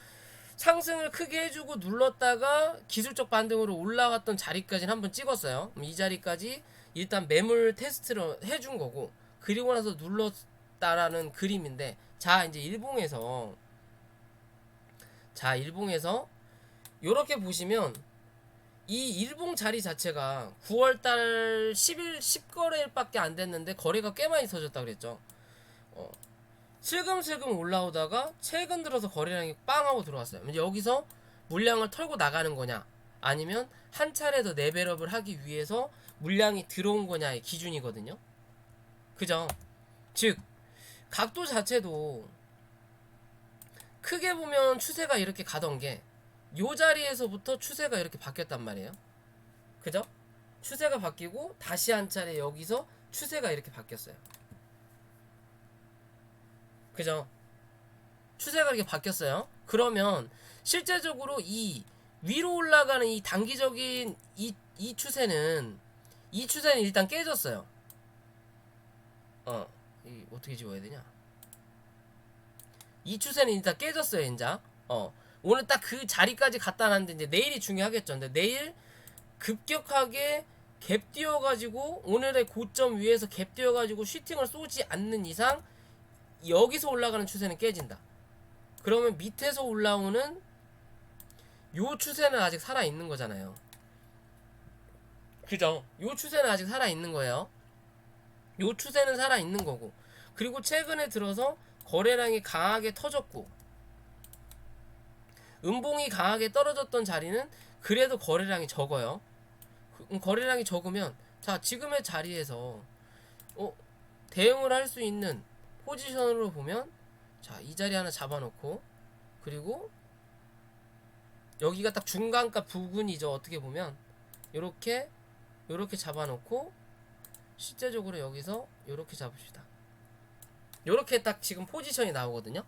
상승을 크게 해주고 눌렀다가 기술적 반등으로 올라왔던 자리까지는 한번 찍었어요. 그럼 이 자리까지 일단 매물 테스트를 해준 거고 그리고 나서 눌렀다라는 그림인데 일봉에서 요렇게 보시면 이 일봉 자리 자체가 9월달 10일 10거래일밖에 안 됐는데 거래가 꽤 많이 터졌다 그랬죠. 슬금슬금 올라오다가 최근 들어서 거래량이 빵 하고 들어왔어요. 여기서 물량을 털고 나가는 거냐 아니면 한 차례 더 레벨업을 하기 위해서 물량이 들어온 거냐의 기준이거든요. 그죠? 즉 각도 자체도 크게 보면 추세가 이렇게 가던 게 요 자리에서부터 추세가 이렇게 바뀌었단 말이에요. 그죠? 추세가 바뀌고 다시 한 차례 여기서 추세가 이렇게 바뀌었어요. 그죠? 추세가 이렇게 바뀌었어요. 그러면 실제적으로 이 위로 올라가는 이 단기적인 이 추세는 일단 깨졌어요. 이 어떻게 지워야 되냐? 이 추세는 일단 깨졌어요, 인자. 오늘 딱 그 자리까지 갔다 놨는데 이제 내일이 중요하겠죠. 근데 내일 급격하게 갭 띄워가지고 오늘의 고점 위에서 갭 띄워가지고 슈팅을 쏘지 않는 이상 여기서 올라가는 추세는 깨진다. 그러면 밑에서 올라오는 요 추세는 아직 살아있는 거잖아요. 그죠? 요 추세는 아직 살아있는 거예요. 요 추세는 살아있는 거고 그리고 최근에 들어서 거래량이 강하게 터졌고 음봉이 강하게 떨어졌던 자리는 그래도 거래량이 적어요. 거래량이 적으면 자 지금의 자리에서 대응을 할 수 있는 포지션으로 보면 자 이 자리 하나 잡아놓고 그리고 여기가 딱 중간값 부근이죠. 어떻게 보면 요렇게 잡아놓고 실제적으로 여기서 요렇게 잡읍시다. 요렇게 딱 지금 포지션이 나오거든요.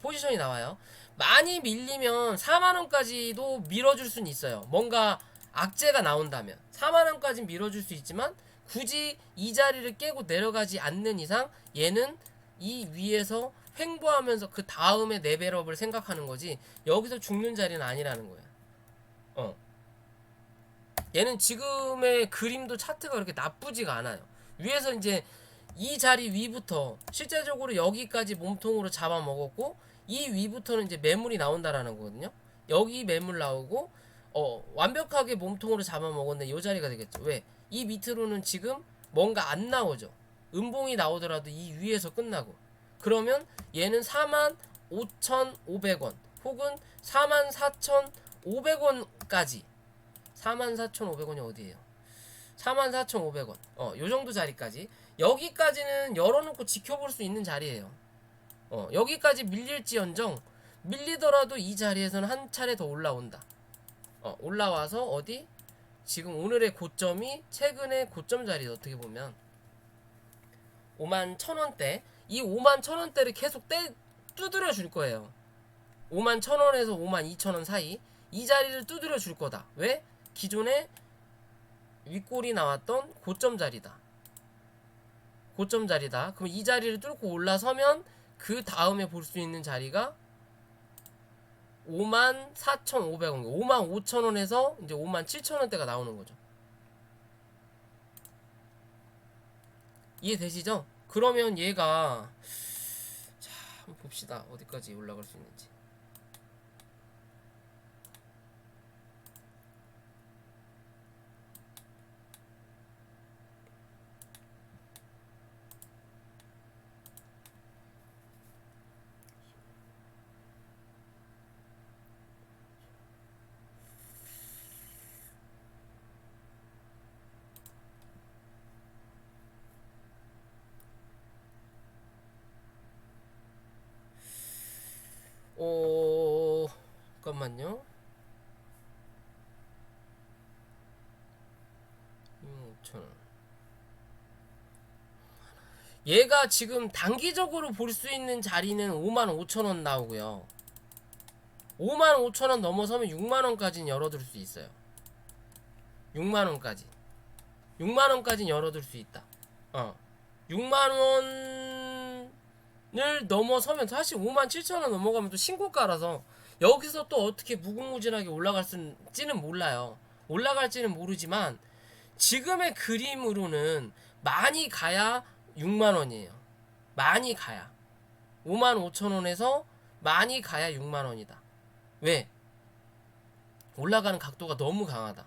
포지션이 나와요. 많이 밀리면 4만원까지도 밀어줄 수는 있어요. 뭔가 악재가 나온다면 4만원까지 밀어줄 수 있지만 굳이 이 자리를 깨고 내려가지 않는 이상 얘는 이 위에서 횡보하면서 그 다음에 레벨업을 생각하는 거지 여기서 죽는 자리는 아니라는 거야. 얘는 지금의 그림도 차트가 그렇게 나쁘지가 않아요. 위에서 이제 이 자리 위부터 실제적으로 여기까지 몸통으로 잡아먹었고 이 위부터는 이제 매물이 나온다라는 거거든요. 여기 매물 나오고 완벽하게 몸통으로 잡아먹었는데 이 자리가 되겠죠. 왜? 이 밑으로는 지금 뭔가 안 나오죠. 음봉이 나오더라도 이 위에서 끝나고 그러면 얘는 45,500원 혹은 44,500원까지 44,500원이 어디예요? 44,500원 요정도 자리까지 여기까지는 열어놓고 지켜볼 수 있는 자리예요. 여기까지 밀릴지언정 밀리더라도 이 자리에서는 한 차례 더 올라온다. 올라와서 어디? 지금 오늘의 고점이 최근의 고점 자리 어떻게 보면 51,000원대 이 51,000원대를 계속 두드려 줄 거예요. 51,000원에서 52,000원 사이 이 자리를 두드려 줄 거다. 왜? 기존에 윗골이 나왔던 고점 자리다. 고점 자리다. 그럼 이 자리를 뚫고 올라서면 그 다음에 볼 수 있는 자리가 54,500원, 55,000원에서 이제 57,000원대가 나오는 거죠. 이해되시죠? 그러면 얘가 자, 한번 봅시다. 어디까지 올라갈 수 있는지. 잠깐만요. 25,000원. 얘가 지금 단기적으로 볼 수 있는 자리는 55,000원 나오고요. 55,000원 넘어서면 6만원까지는 열어둘 수 있어요. 6만원까지 6만원까지는 열어둘 수 있다. 6만원을 넘어서면 사실 57,000원 넘어가면 또 신고가라서 여기서 또 어떻게 무궁무진하게 올라갈지는 몰라요. 올라갈지는 모르지만 지금의 그림으로는 많이 가야 6만원이에요. 많이 가야 55,000원에서 많이 가야 6만원이다. 왜? 올라가는 각도가 너무 강하다.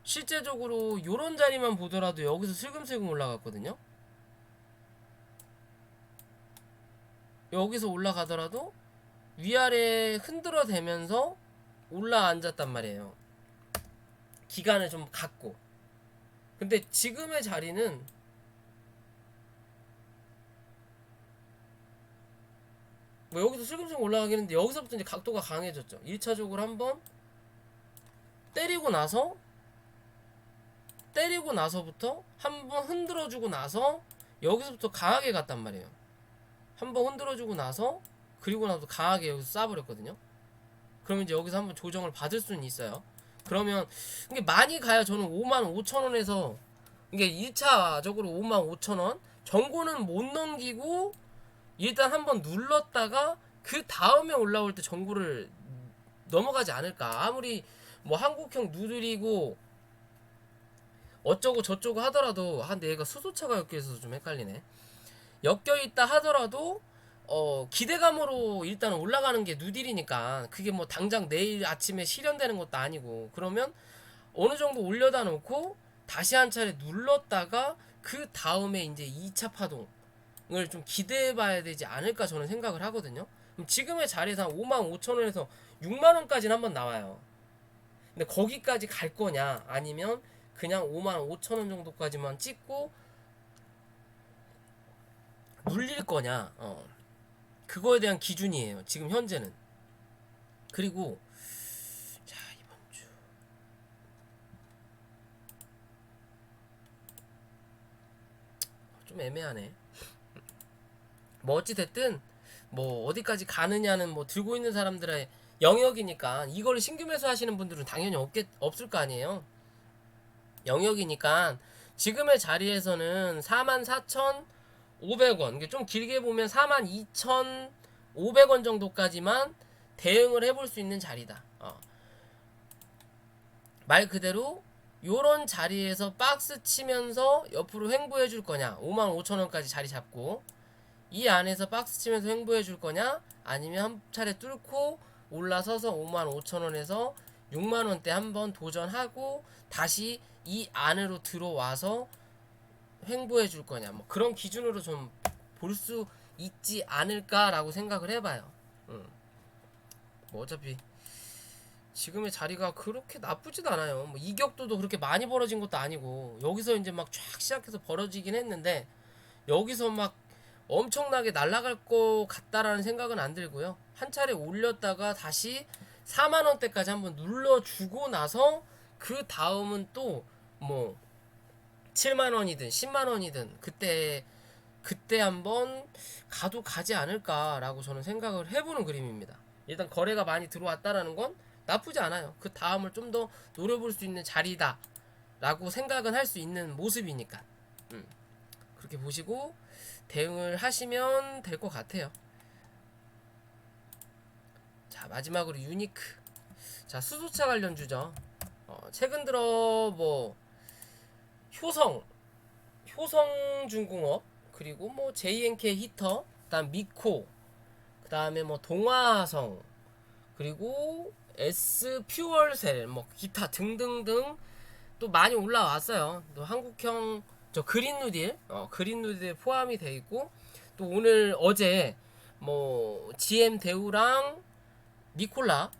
실제적으로 요런 자리만 보더라도 여기서 슬금슬금 올라갔거든요. 여기서 올라가더라도 위아래 흔들어 대면서 올라앉았단 말이에요. 기간을 좀 갖고. 근데 지금의 자리는 뭐 여기서 슬금슬금 올라가긴 했는데 여기서부터 이제 각도가 강해졌죠. 1차적으로 한번 때리고 나서부터 한번 흔들어주고 나서 여기서부터 강하게 갔단 말이에요. 한번 흔들어주고 나서 그리고 나서 강하게 여기서 쏴버렸거든요. 그러면 이제 여기서 한번 조정을 받을 수는 있어요. 그러면 이게 많이 가야 저는 55,000원에서 이게 1차적으로 55,000원 정고는 못 넘기고 일단 한번 눌렀다가 그 다음에 올라올 때 정고를 넘어가지 않을까. 아무리 뭐 한국형 누들이고 어쩌고 저쩌고 하더라도 근데 얘가 수소차가 엮여있어서 좀 헷갈리네. 엮여있다 하더라도 기대감으로 일단 올라가는 게 누딜이니까 그게 뭐 당장 내일 아침에 실현되는 것도 아니고 그러면 어느 정도 올려다 놓고 다시 한 차례 눌렀다가 그 다음에 이제 2차 파동을 좀 기대해 봐야 되지 않을까 저는 생각을 하거든요. 그럼 지금의 자리에서 한 55,000원에서 6만원까지는 한번 나와요. 근데 거기까지 갈 거냐 아니면 그냥 55,000원 정도까지만 찍고 눌릴 거냐 그거에 대한 기준이에요 지금 현재는. 그리고 자 이번 주 좀 애매하네. 뭐 어찌됐든 뭐 어디까지 가느냐는 뭐 들고 있는 사람들의 영역이니까 이걸 신규 매수하시는 분들은 당연히 없을 거 아니에요. 영역이니까 지금의 자리에서는 44,500원, 이게 좀 길게 보면 42,500원 정도까지만 대응을 해볼 수 있는 자리다. 말 그대로 요런 자리에서 박스 치면서 옆으로 횡보해 줄 거냐, 55,000원까지 자리 잡고 이 안에서 박스 치면서 횡보해 줄 거냐, 아니면 한 차례 뚫고 올라서서 55,000원에서 6만원대 한번 도전하고 다시 이 안으로 들어와서 횡보해 줄 거냐, 뭐 그런 기준으로 좀 볼 수 있지 않을까라고 생각을 해봐요. 뭐 어차피 지금의 자리가 그렇게 나쁘진 않아요. 뭐 이격도도 그렇게 많이 벌어진 것도 아니고 여기서 이제 막 쫙 시작해서 벌어지긴 했는데 여기서 막 엄청나게 날아갈 것 같다라는 생각은 안 들고요. 한 차례 올렸다가 다시 4만원대까지 한번 눌러주고 나서 그 다음은 또 뭐 7만원이든 10만원이든 그때 한번 가도 가지 않을까라고 저는 생각을 해보는 그림입니다. 일단 거래가 많이 들어왔다라는 건 나쁘지 않아요. 그 다음을 좀 더 노려볼 수 있는 자리다 라고 생각은 할 수 있는 모습이니까 그렇게 보시고 대응을 하시면 될 것 같아요. 자 마지막으로 유니크. 자 수소차 관련주죠. 최근 들어 뭐 효성중공업 그리고 뭐 JNK 히터, 그다음 미코, 그다음에 뭐 동화성, 그리고 S 퓨얼셀, 뭐 기타 등등등 또 많이 올라왔어요. 또 한국형 저 그린누딜 포함이 돼 있고 또 오늘 어제 뭐 GM 대우랑 니콜라랑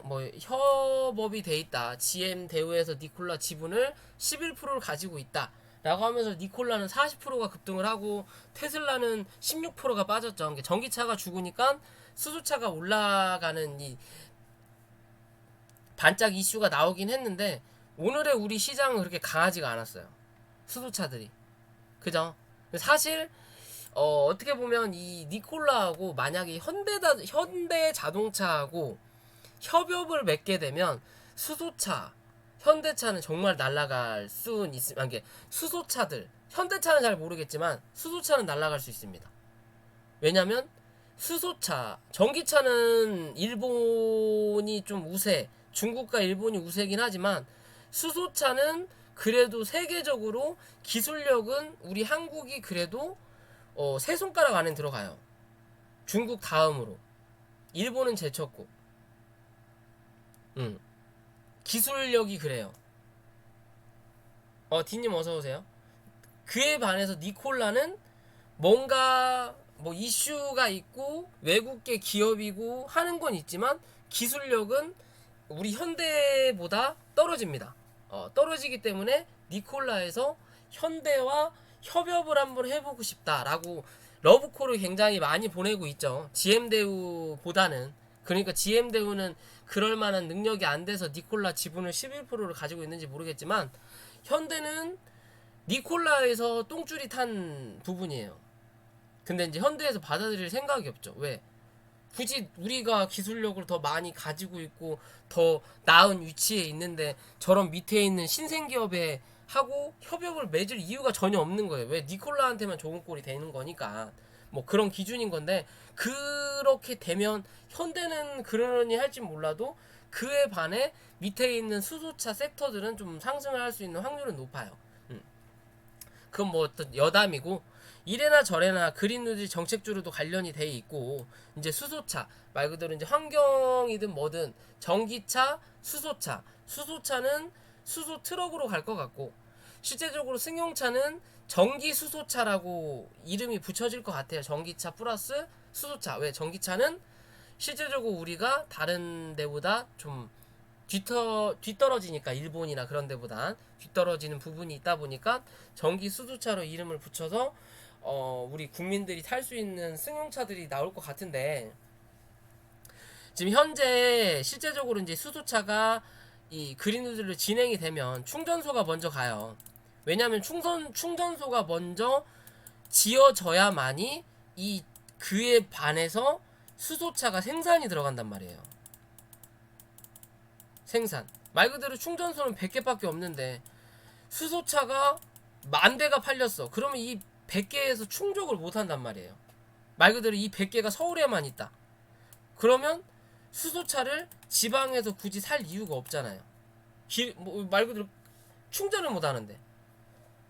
뭐 협업이 돼 있다. GM 대우에서 니콜라 지분을 11%를 가지고 있다. 라고 하면서 니콜라는 40%가 급등을 하고 테슬라는 16%가 빠졌죠. 전기차가 죽으니까 수소차가 올라가는 이 반짝 이슈가 나오긴 했는데 오늘의 우리 시장은 그렇게 강하지가 않았어요. 수소차들이. 그죠? 사실 어떻게 보면 이 니콜라하고 만약에 현대 자동차하고 협업을 맺게 되면 수소차, 현대차는 정말 날아갈 수는 있습니다. 이게 수소차들, 현대차는 잘 모르겠지만 수소차는 날아갈 수 있습니다. 왜냐면 수소차, 전기차는 일본이 좀 우세, 중국과 일본이 우세긴 하지만 수소차는 그래도 세계적으로 기술력은 우리 한국이 그래도 세 손가락 안에 들어가요. 중국 다음으로. 일본은 제쳤고. 기술력이 그래요. 디님 어서오세요. 그에 반해서 니콜라는 뭔가 뭐 이슈가 있고 외국계 기업이고 하는 건 있지만 기술력은 우리 현대보다 떨어집니다. 떨어지기 때문에 니콜라에서 현대와 협업을 한번 해보고 싶다라고 러브콜을 굉장히 많이 보내고 있죠. GM대우보다는. 그러니까 GM대우는 그럴 만한 능력이 안 돼서 니콜라 지분을 11%를 가지고 있는지 모르겠지만 현대는 니콜라에서 똥줄이 탄 부분이에요. 근데 이제 현대에서 받아들일 생각이 없죠. 왜? 굳이 우리가 기술력을 더 많이 가지고 있고 더 나은 위치에 있는데 저런 밑에 있는 신생기업에 하고 협업을 맺을 이유가 전혀 없는 거예요. 왜? 니콜라한테만 좋은 꼴이 되는 거니까. 뭐 그런 기준인 건데 그렇게 되면 현대는 그러려니 할지 몰라도 그에 반해 밑에 있는 수소차 섹터들은 좀 상승을 할 수 있는 확률은 높아요. 그건 뭐 어떤 여담이고 이래나 저래나 그린뉴딜 정책주로도 관련이 돼 있고 이제 수소차 말 그대로 이제 환경이든 뭐든 전기차, 수소차는 수소 트럭으로 갈 것 같고 실제적으로 승용차는 전기 수소차라고 이름이 붙여질 것 같아요. 전기차 플러스 수소차. 왜? 전기차는 실제적으로 우리가 다른 데보다 좀 뒤떨어지니까 일본이나 그런 데보다 뒤떨어지는 부분이 있다 보니까 전기 수소차로 이름을 붙여서 우리 국민들이 탈 수 있는 승용차들이 나올 것 같은데 지금 현재 실제적으로 이제 수소차가 이 그린우드로 진행이 되면 충전소가 먼저 가요. 왜냐하면 충전소가 먼저 지어져야만이 이 그에 반해서 수소차가 생산이 들어간단 말이에요. 생산. 말 그대로 충전소는 100개밖에 없는데 수소차가 10,000대가 팔렸어. 그러면 이 100개에서 충족을 못 한단 말이에요. 말 그대로 이 100개가 서울에만 있다. 그러면 수소차를 지방에서 굳이 살 이유가 없잖아요. 말 그대로 충전을 못 하는데.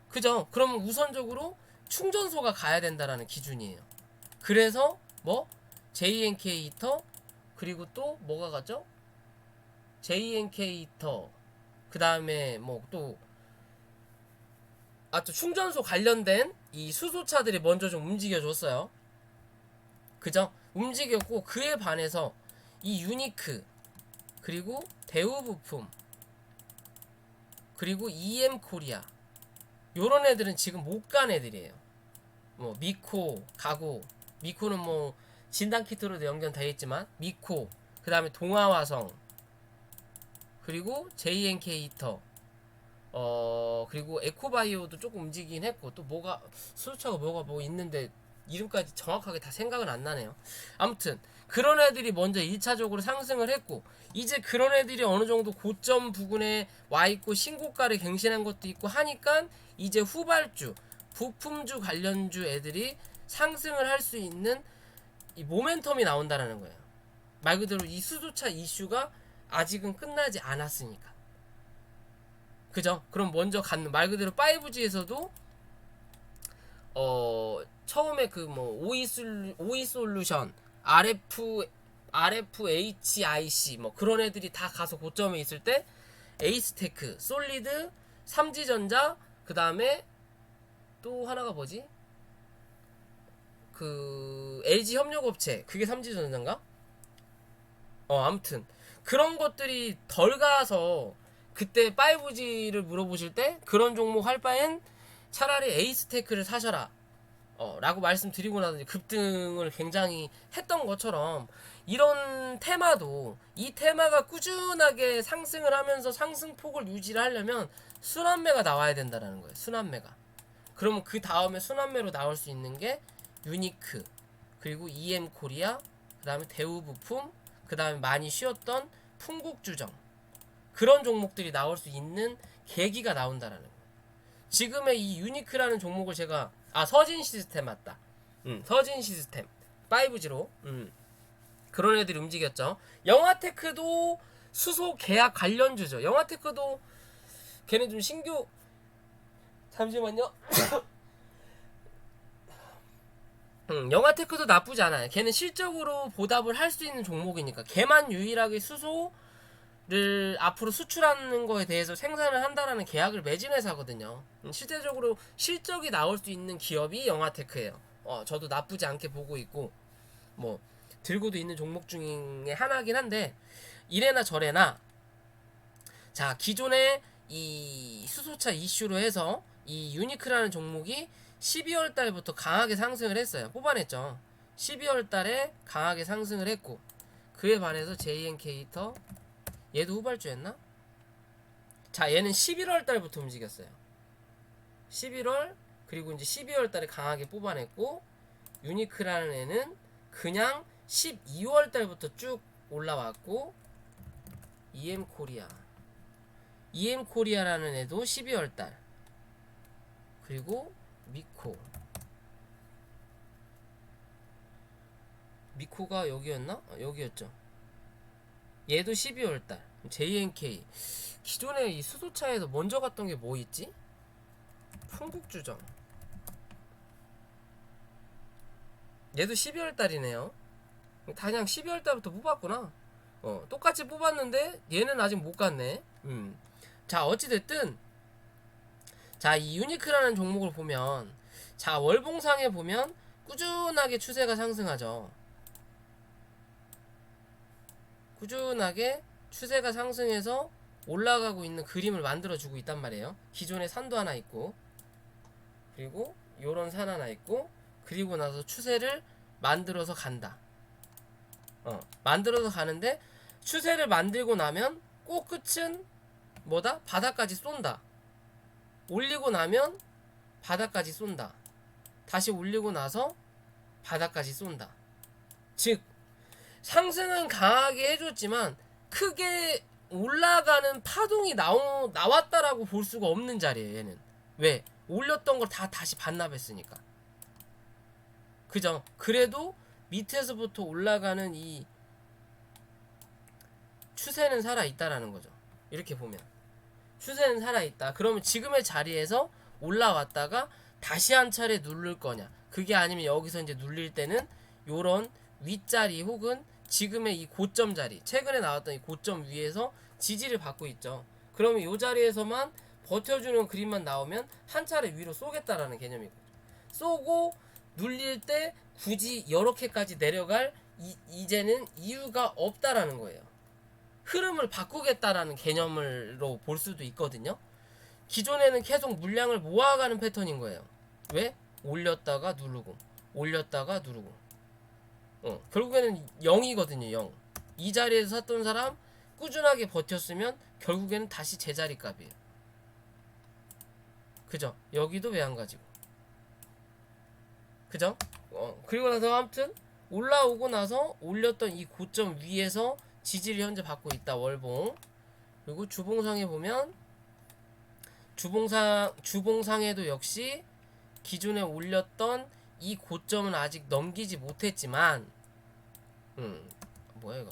그죠? 그러면 우선적으로 충전소가 가야 된다라는 기준이에요. 그래서 뭐 JNK 히터 그리고 또 뭐가 가죠? JNK 히터 그 다음에 뭐 또 또 충전소 관련된 이 수소차들이 먼저 좀 움직여줬어요. 그죠? 움직였고 그에 반해서 이 유니크 그리고 대우부품 그리고 EM코리아 요런 애들은 지금 못 간 애들이에요. 뭐 미코 가고 미코는 뭐 진단키트로도 연결되어 있지만 미코 그 다음에 동아화성 그리고 JNK 히터 그리고 에코바이오도 조금 움직이긴 했고 또 뭐가 수소차가 뭐가 뭐 있는데 이름까지 정확하게 다 생각은 안 나네요. 아무튼 그런 애들이 먼저 1차적으로 상승을 했고 이제 그런 애들이 어느 정도 고점 부근에 와 있고 신고가를 갱신한 것도 있고 하니까 이제 후발주 부품주 관련주 애들이 상승을 할 수 있는 이 모멘텀이 나온다라는 거예요. 말 그대로 이 수소차 이슈가 아직은 끝나지 않았으니까. 그죠? 그럼 먼저 간 말 그대로 5G에서도 처음에 그 뭐 오이 솔루션 RFHIC 뭐 그런 애들이 다 가서 고점에 있을 때 에이스테크, 솔리드, 삼지전자 그 다음에 또 하나가 뭐지? 그 LG 협력업체 그게 삼지전자인가? 아무튼 그런 것들이 덜 가서 그때 5G를 물어보실 때 그런 종목 할 바엔 차라리 에이스테크를 사셔라 라고 말씀드리고 나서 급등을 굉장히 했던 것처럼 이런 테마도 이 테마가 꾸준하게 상승을 하면서 상승폭을 유지를 하려면 순환매가 나와야 된다는 거예요. 순환매가. 그러면 그 다음에 순환매로 나올 수 있는 게 유니크, 그리고 EM 코리아, 그 다음에 대우부품, 그 다음에 많이 쉬었던 풍국주정, 그런 종목들이 나올 수 있는 계기가 나온다라는 거예요. 지금의 이 유니크라는 종목을 제가 서진 시스템 맞다. 서진 시스템 5G로 그런 애들이 움직였죠. 영화테크도 수소 계약 관련주죠. 영화테크도 걔네 좀 신규, 잠시만요. 영화테크도 나쁘지 않아요. 걔는 실적으로 보답을 할 수 있는 종목이니까. 걔만 유일하게 수소를 앞으로 수출하는 거에 대해서 생산을 한다라는 계약을 맺은 회사거든요. 실제적으로 실적이 나올 수 있는 기업이 영화테크예요. 저도 나쁘지 않게 보고 있고, 뭐 들고도 있는 종목 중에 하나긴 한데, 이래나 저래나 자, 기존에 이 수소차 이슈로 해서 이 유니크라는 종목이 12월 달부터 강하게 상승을 했어요. 뽑아냈죠. 12월 달에 강하게 상승을 했고, 그에 반해서 JN케이터 얘도 후발주였나? 자, 얘는 11월 달부터 움직였어요. 11월, 그리고 이제 12월 달에 강하게 뽑아냈고, 유니크라는 애는 그냥 12월 달부터 쭉 올라왔고, EM 코리아라는 애도 12월 달, 그리고 미코가 여기였나? 여기였죠. 얘도 12월 달. JNK. 기존에 이 수소차에서 먼저 갔던 게 뭐 있지? 풍국주정. 얘도 12월 달이네요. 다 그냥 12월 달부터 뽑았구나. 똑같이 뽑았는데 얘는 아직 못 갔네. 자, 어찌됐든 자, 이 유니크라는 종목을 보면, 자, 월봉상에 보면 꾸준하게 추세가 상승하죠. 꾸준하게 추세가 상승해서 올라가고 있는 그림을 만들어주고 있단 말이에요. 기존에 산도 하나 있고, 그리고 요런 산 하나 있고, 그리고 나서 추세를 만들어서 간다. 만들어서 가는데, 추세를 만들고 나면 꼭 끝은 뭐다? 바닥까지 쏜다. 올리고 나면 바닥까지 쏜다. 다시 올리고 나서 바닥까지 쏜다. 즉, 상승은 강하게 해줬지만 크게 올라가는 파동이 나왔다라고 볼 수가 없는 자리예요. 얘는 왜? 올렸던 걸 다 다시 반납했으니까. 그죠? 그래도 밑에서부터 올라가는 이 추세는 살아있다라는 거죠. 이렇게 보면 추세는 살아있다. 그러면 지금의 자리에서 올라왔다가 다시 한 차례 누를 거냐, 그게 아니면 여기서 이제 눌릴 때는 요런 윗자리 혹은 지금의 이 고점 자리, 최근에 나왔던 이 고점 위에서 지지를 받고 있죠. 그러면 요 자리에서만 버텨주는 그림만 나오면 한 차례 위로 쏘겠다라는 개념이거든요. 쏘고 눌릴 때 굳이 이렇게까지 내려갈 이제는 이유가 없다라는 거예요. 흐름을 바꾸겠다라는 개념으로 볼 수도 있거든요. 기존에는 계속 물량을 모아가는 패턴인 거예요. 왜? 올렸다가 누르고 올렸다가 누르고 결국에는 0이거든요. 0. 이 자리에서 샀던 사람 꾸준하게 버텼으면 결국에는 다시 제자리 값이에요. 그죠? 여기도 왜 안 가지고, 그죠? 그리고 나서 아무튼 올라오고 나서 올렸던 이 고점 위에서 지지를 현재 받고 있다. 월봉. 그리고 주봉상에 보면 주봉상에도 역시 기존에 올렸던 이 고점은 아직 넘기지 못했지만 뭐야 이거,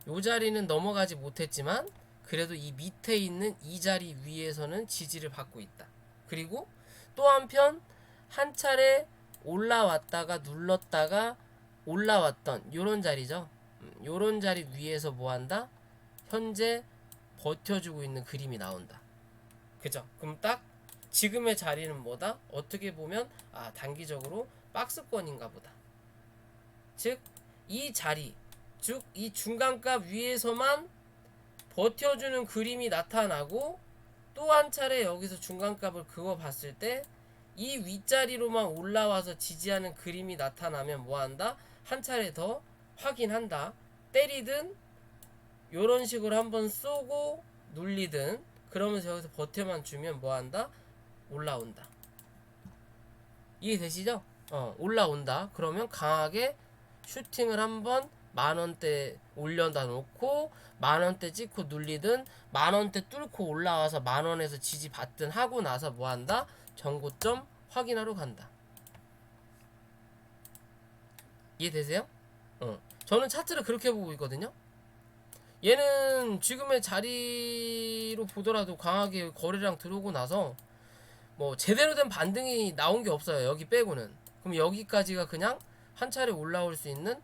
요 자리는 넘어가지 못했지만 그래도 이 밑에 있는 이 자리 위에서는 지지를 받고 있다. 그리고 또 한편 한 차례 올라왔다가 눌렀다가 올라왔던 요런 자리죠. 요런 자리 위에서 뭐한다? 현재 버텨주고 있는 그림이 나온다. 그죠? 그럼 딱 지금의 자리는 뭐다? 어떻게 보면 단기적으로 박스권인가 보다. 즉 이 자리, 즉 이 중간값 위에서만 버텨주는 그림이 나타나고, 또 한 차례 여기서 중간값을 그어봤을 때 이 윗자리로만 올라와서 지지하는 그림이 나타나면 뭐한다? 한 차례 더 확인한다. 때리든 요런 식으로 한번 쏘고 눌리든, 그러면서 여기서 버텨만 주면 뭐한다? 올라온다. 이해되시죠? 올라온다. 그러면 강하게 슈팅을 한번 만원대 올려다 놓고 만원대 찍고 눌리든 만원대 뚫고 올라와서 만원에서 지지받든 하고 나서 뭐한다? 전고점 확인하러 간다. 이해되세요? 저는 차트를 그렇게 보고 있거든요. 얘는 지금의 자리로 보더라도 강하게 거래량 들어오고 나서 뭐 제대로 된 반등이 나온 게 없어요. 여기 빼고는. 그럼 여기까지가 그냥 한 차례 올라올 수 있는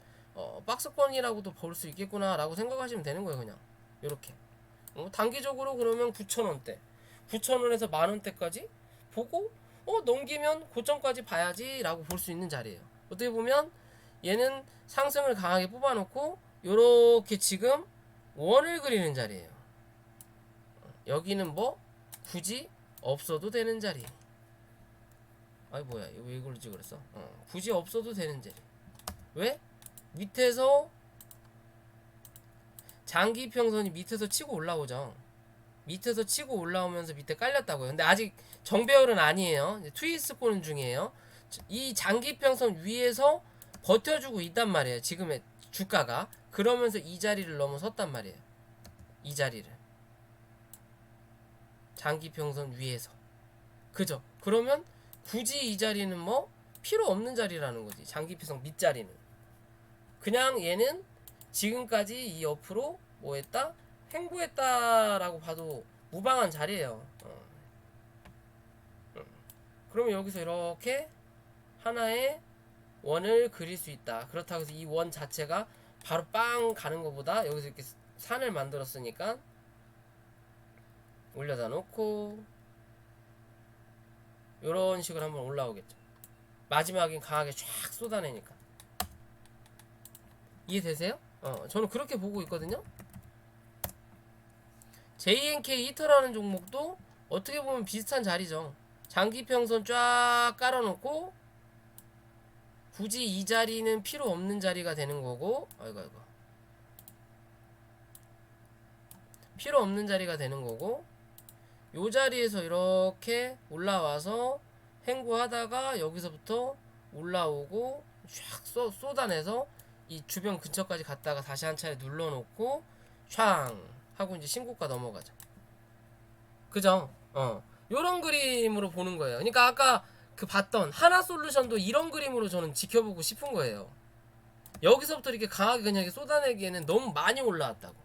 박스권이라고도 볼 수 있겠구나 라고 생각하시면 되는 거예요. 그냥 요렇게 단기적으로 그러면 9,000원대 9,000원에서 만원대까지 보고 넘기면 고점까지 봐야지 라고 볼 수 있는 자리예요. 어떻게 보면 얘는 상승을 강하게 뽑아놓고 요렇게 지금 원을 그리는 자리예요. 여기는 뭐 굳이 없어도 되는 자리. 아이 뭐야 이거 왜 이걸 찍으랬어? 굳이 없어도 되는 자리. 왜? 밑에서 장기 평선이 밑에서 치고 올라오죠. 밑에서 치고 올라오면서 밑에 깔렸다고요. 근데 아직 정배열은 아니에요. 트위스 꼬는 중이에요. 이 장기 평선 위에서 버텨주고 있단 말이에요. 지금의 주가가. 그러면서 이 자리를 넘어섰단 말이에요. 이 자리를. 장기 평선 위에서. 그죠? 그러면 굳이 이 자리는 뭐 필요 없는 자리라는 거지. 장기 평선 밑자리는. 그냥 얘는 지금까지 이 옆으로 뭐 했다? 행보했다라고 봐도 무방한 자리예요. 그러면 여기서 이렇게 하나의 원을 그릴 수 있다. 그렇다고 해서 이 원 자체가 바로 빵 가는 것보다 여기서 이렇게 산을 만들었으니까 올려다 놓고 요런 식으로 한번 올라오겠죠. 마지막엔 강하게 쫙 쏟아내니까. 이해되세요? 저는 그렇게 보고 있거든요. JNK 히터라는 종목도 어떻게 보면 비슷한 자리죠. 장기 평선 쫙 깔아놓고 굳이 이 자리는 필요 없는 자리가 되는 거고, 아이고 필요 없는 자리가 되는 거고, 요 자리에서 이렇게 올라와서 행구하다가 여기서부터 올라오고 쫙 쏟아내서 이 주변 근처까지 갔다가 다시 한 차례 눌러놓고 촥 하고 이제 신고가 넘어가죠. 그죠? 요런 그림으로 보는 거예요. 그러니까 아까 그 봤던 하나솔루션도 이런 그림으로 저는 지켜보고 싶은 거예요. 여기서부터 이렇게 강하게 그냥 쏟아내기에는 너무 많이 올라왔다고.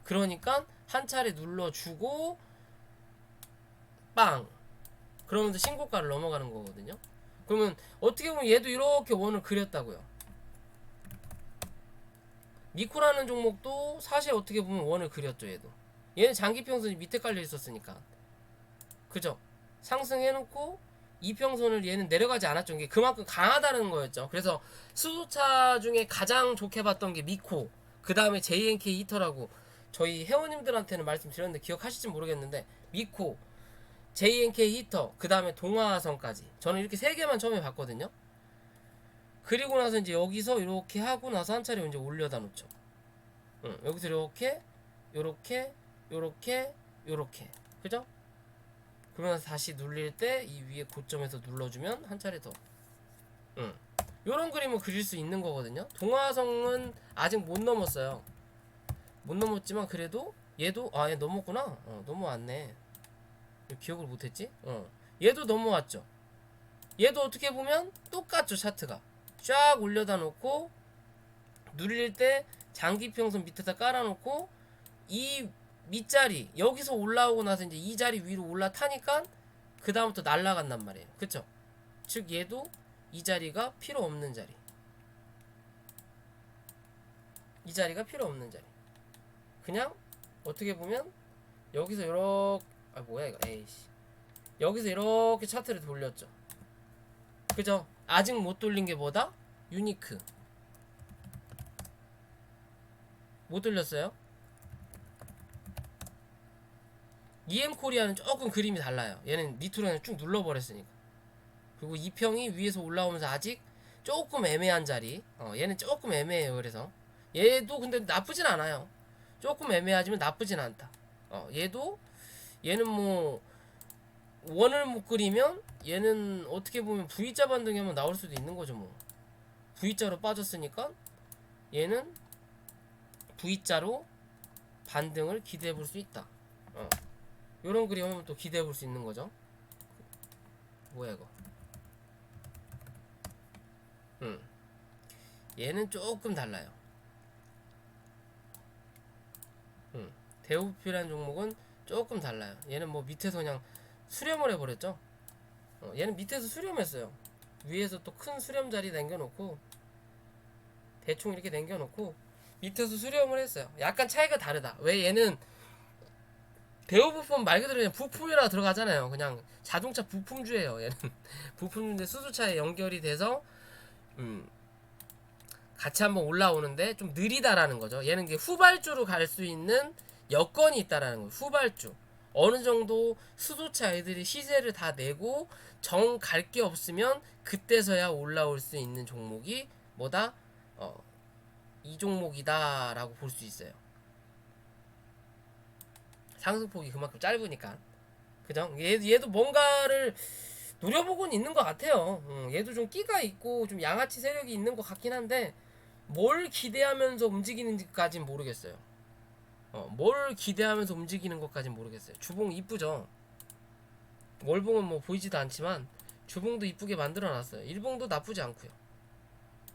그러니까 한 차례 눌러주고 빵 그러면서 신고가를 넘어가는 거거든요. 그러면 어떻게 보면 얘도 이렇게 원을 그렸다고요. 미코라는 종목도 사실 어떻게 보면 원을 그렸죠. 얘는 장기평선이 밑에 깔려 있었으니까. 그죠? 상승해놓고 이평선을 얘는 내려가지 않았죠. 이게 그만큼 강하다는 거였죠. 그래서 수소차 중에 가장 좋게 봤던 게 미코, 그 다음에 JNK 히터라고 저희 회원님들한테는 말씀드렸는데 기억하실지 모르겠는데, 미코, JNK 히터, 그 다음에 동화선까지 저는 이렇게 세 개만 처음에 봤거든요. 그리고 나서 이제 여기서 이렇게 하고 나서 한 차례 이제 올려다 놓죠. 여기서 이렇게 요렇게 요렇게 요렇게, 그죠? 그러면서 다시 눌릴 때 이 위에 고점에서 눌러주면 한 차례 더. 요런 그림을 그릴 수 있는 거거든요. 동화성은 아직 못 넘었어요. 못 넘었지만 그래도 얘도 얘 넘었구나. 넘어왔네. 기억을 못했지? 얘도 넘어왔죠. 얘도 어떻게 보면 똑같죠. 차트가 쫙 올려다 놓고 눌릴 때 장기평선 밑에다 깔아놓고 이 밑자리 여기서 올라오고 나서 이제 이 자리 위로 올라타니까 그 다음부터 날아간단 말이에요. 그쵸? 즉 얘도 이 자리가 필요 없는 자리. 이 자리가 필요 없는 자리. 그냥 어떻게 보면 여기서 이렇게 뭐야 이거 에이씨 여기서 이렇게 차트를 돌렸죠. 그죠? 아직 못 돌린 게 뭐다? 유니크 못 돌렸어요. EM코리아는 조금 그림이 달라요. 얘는 밑으로 그냥 쭉 눌러버렸으니까. 그리고 이평이 위에서 올라오면서 아직 조금 애매한 자리. 얘는 조금 애매해요. 그래서 얘도 근데 나쁘진 않아요. 조금 애매하지만 나쁘진 않다. 얘는 뭐 원을 못 그리면 얘는 어떻게 보면 V자 반등이 한번 나올 수도 있는 거죠. 뭐 V자로 빠졌으니까 얘는 V자로 반등을 기대해 볼 수 있다. 요런 그림 하면 또 기대해 볼 수 있는 거죠. 뭐야 이거. 얘는 조금 달라요. 대우표라는 종목은 조금 달라요. 얘는 뭐 밑에서 그냥 수렴을 해버렸죠. 얘는 밑에서 수렴했어요. 위에서 또 큰 수렴 자리 남겨놓고 대충 이렇게 남겨놓고 밑에서 수렴을 했어요. 약간 차이가 다르다. 왜 얘는 대우부품 말 그대로 그냥 부품이라 들어가잖아요. 그냥 자동차 부품주예요. 얘는 부품인데 수소차에 연결이 돼서 같이 한번 올라오는데 좀 느리다라는 거죠. 얘는 이제 후발주로 갈 수 있는 여건이 있다라는 거예요. 후발주. 어느 정도 수소차 애들이 시세를 다 내고 정 갈 게 없으면 그때서야 올라올 수 있는 종목이 뭐다? 이 종목이다라고 볼 수 있어요. 상승폭이 그만큼 짧으니까. 그죠? 얘도 뭔가를 노려보고는 있는 것 같아요. 얘도 좀 끼가 있고 좀 양아치 세력이 있는 것 같긴 한데 뭘 기대하면서 움직이는지까진 모르겠어요. 뭘 기대하면서 움직이는 것까진 모르겠어요. 주봉 이쁘죠? 월봉은 뭐 보이지도 않지만 주봉도 이쁘게 만들어놨어요. 일봉도 나쁘지 않고요.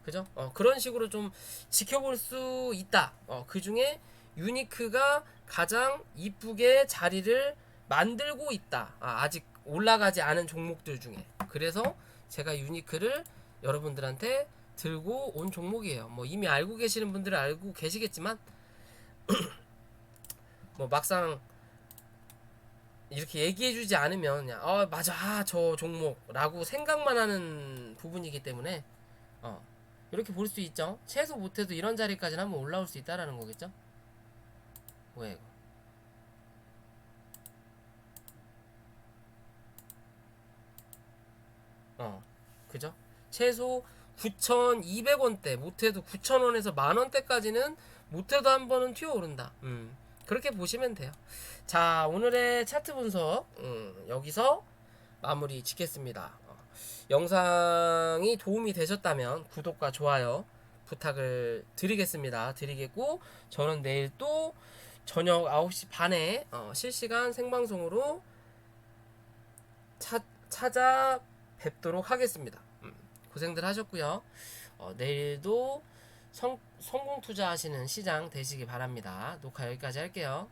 그죠? 그런 식으로 좀 지켜볼 수 있다. 그 중에 유니크가 가장 이쁘게 자리를 만들고 있다. 아직 올라가지 않은 종목들 중에. 그래서 제가 유니크를 여러분들한테 들고 온 종목이에요. 뭐 이미 알고 계시는 분들은 알고 계시겠지만 뭐 막상 이렇게 얘기해주지 않으면 그냥 맞아 저 종목라고 생각만 하는 부분이기 때문에 이렇게 볼 수 있죠. 최소 못해도 이런 자리까지는 한번 올라올 수 있다라는 거겠죠. 왜 이거? 그죠? 최소 9,200원대 못해도 9,000원에서 만원대까지는 못해도 한 번은 튀어오른다. 그렇게 보시면 돼요. 자, 오늘의 차트 분석 여기서 마무리 짓겠습니다. 영상이 도움이 되셨다면 구독과 좋아요 부탁을 드리겠고 저는 내일 또 저녁 9시 반에 실시간 생방송으로 찾아뵙도록 하겠습니다. 고생들 하셨고요. 내일도 성공 투자하시는 시장 되시기 바랍니다. 녹화 여기까지 할게요.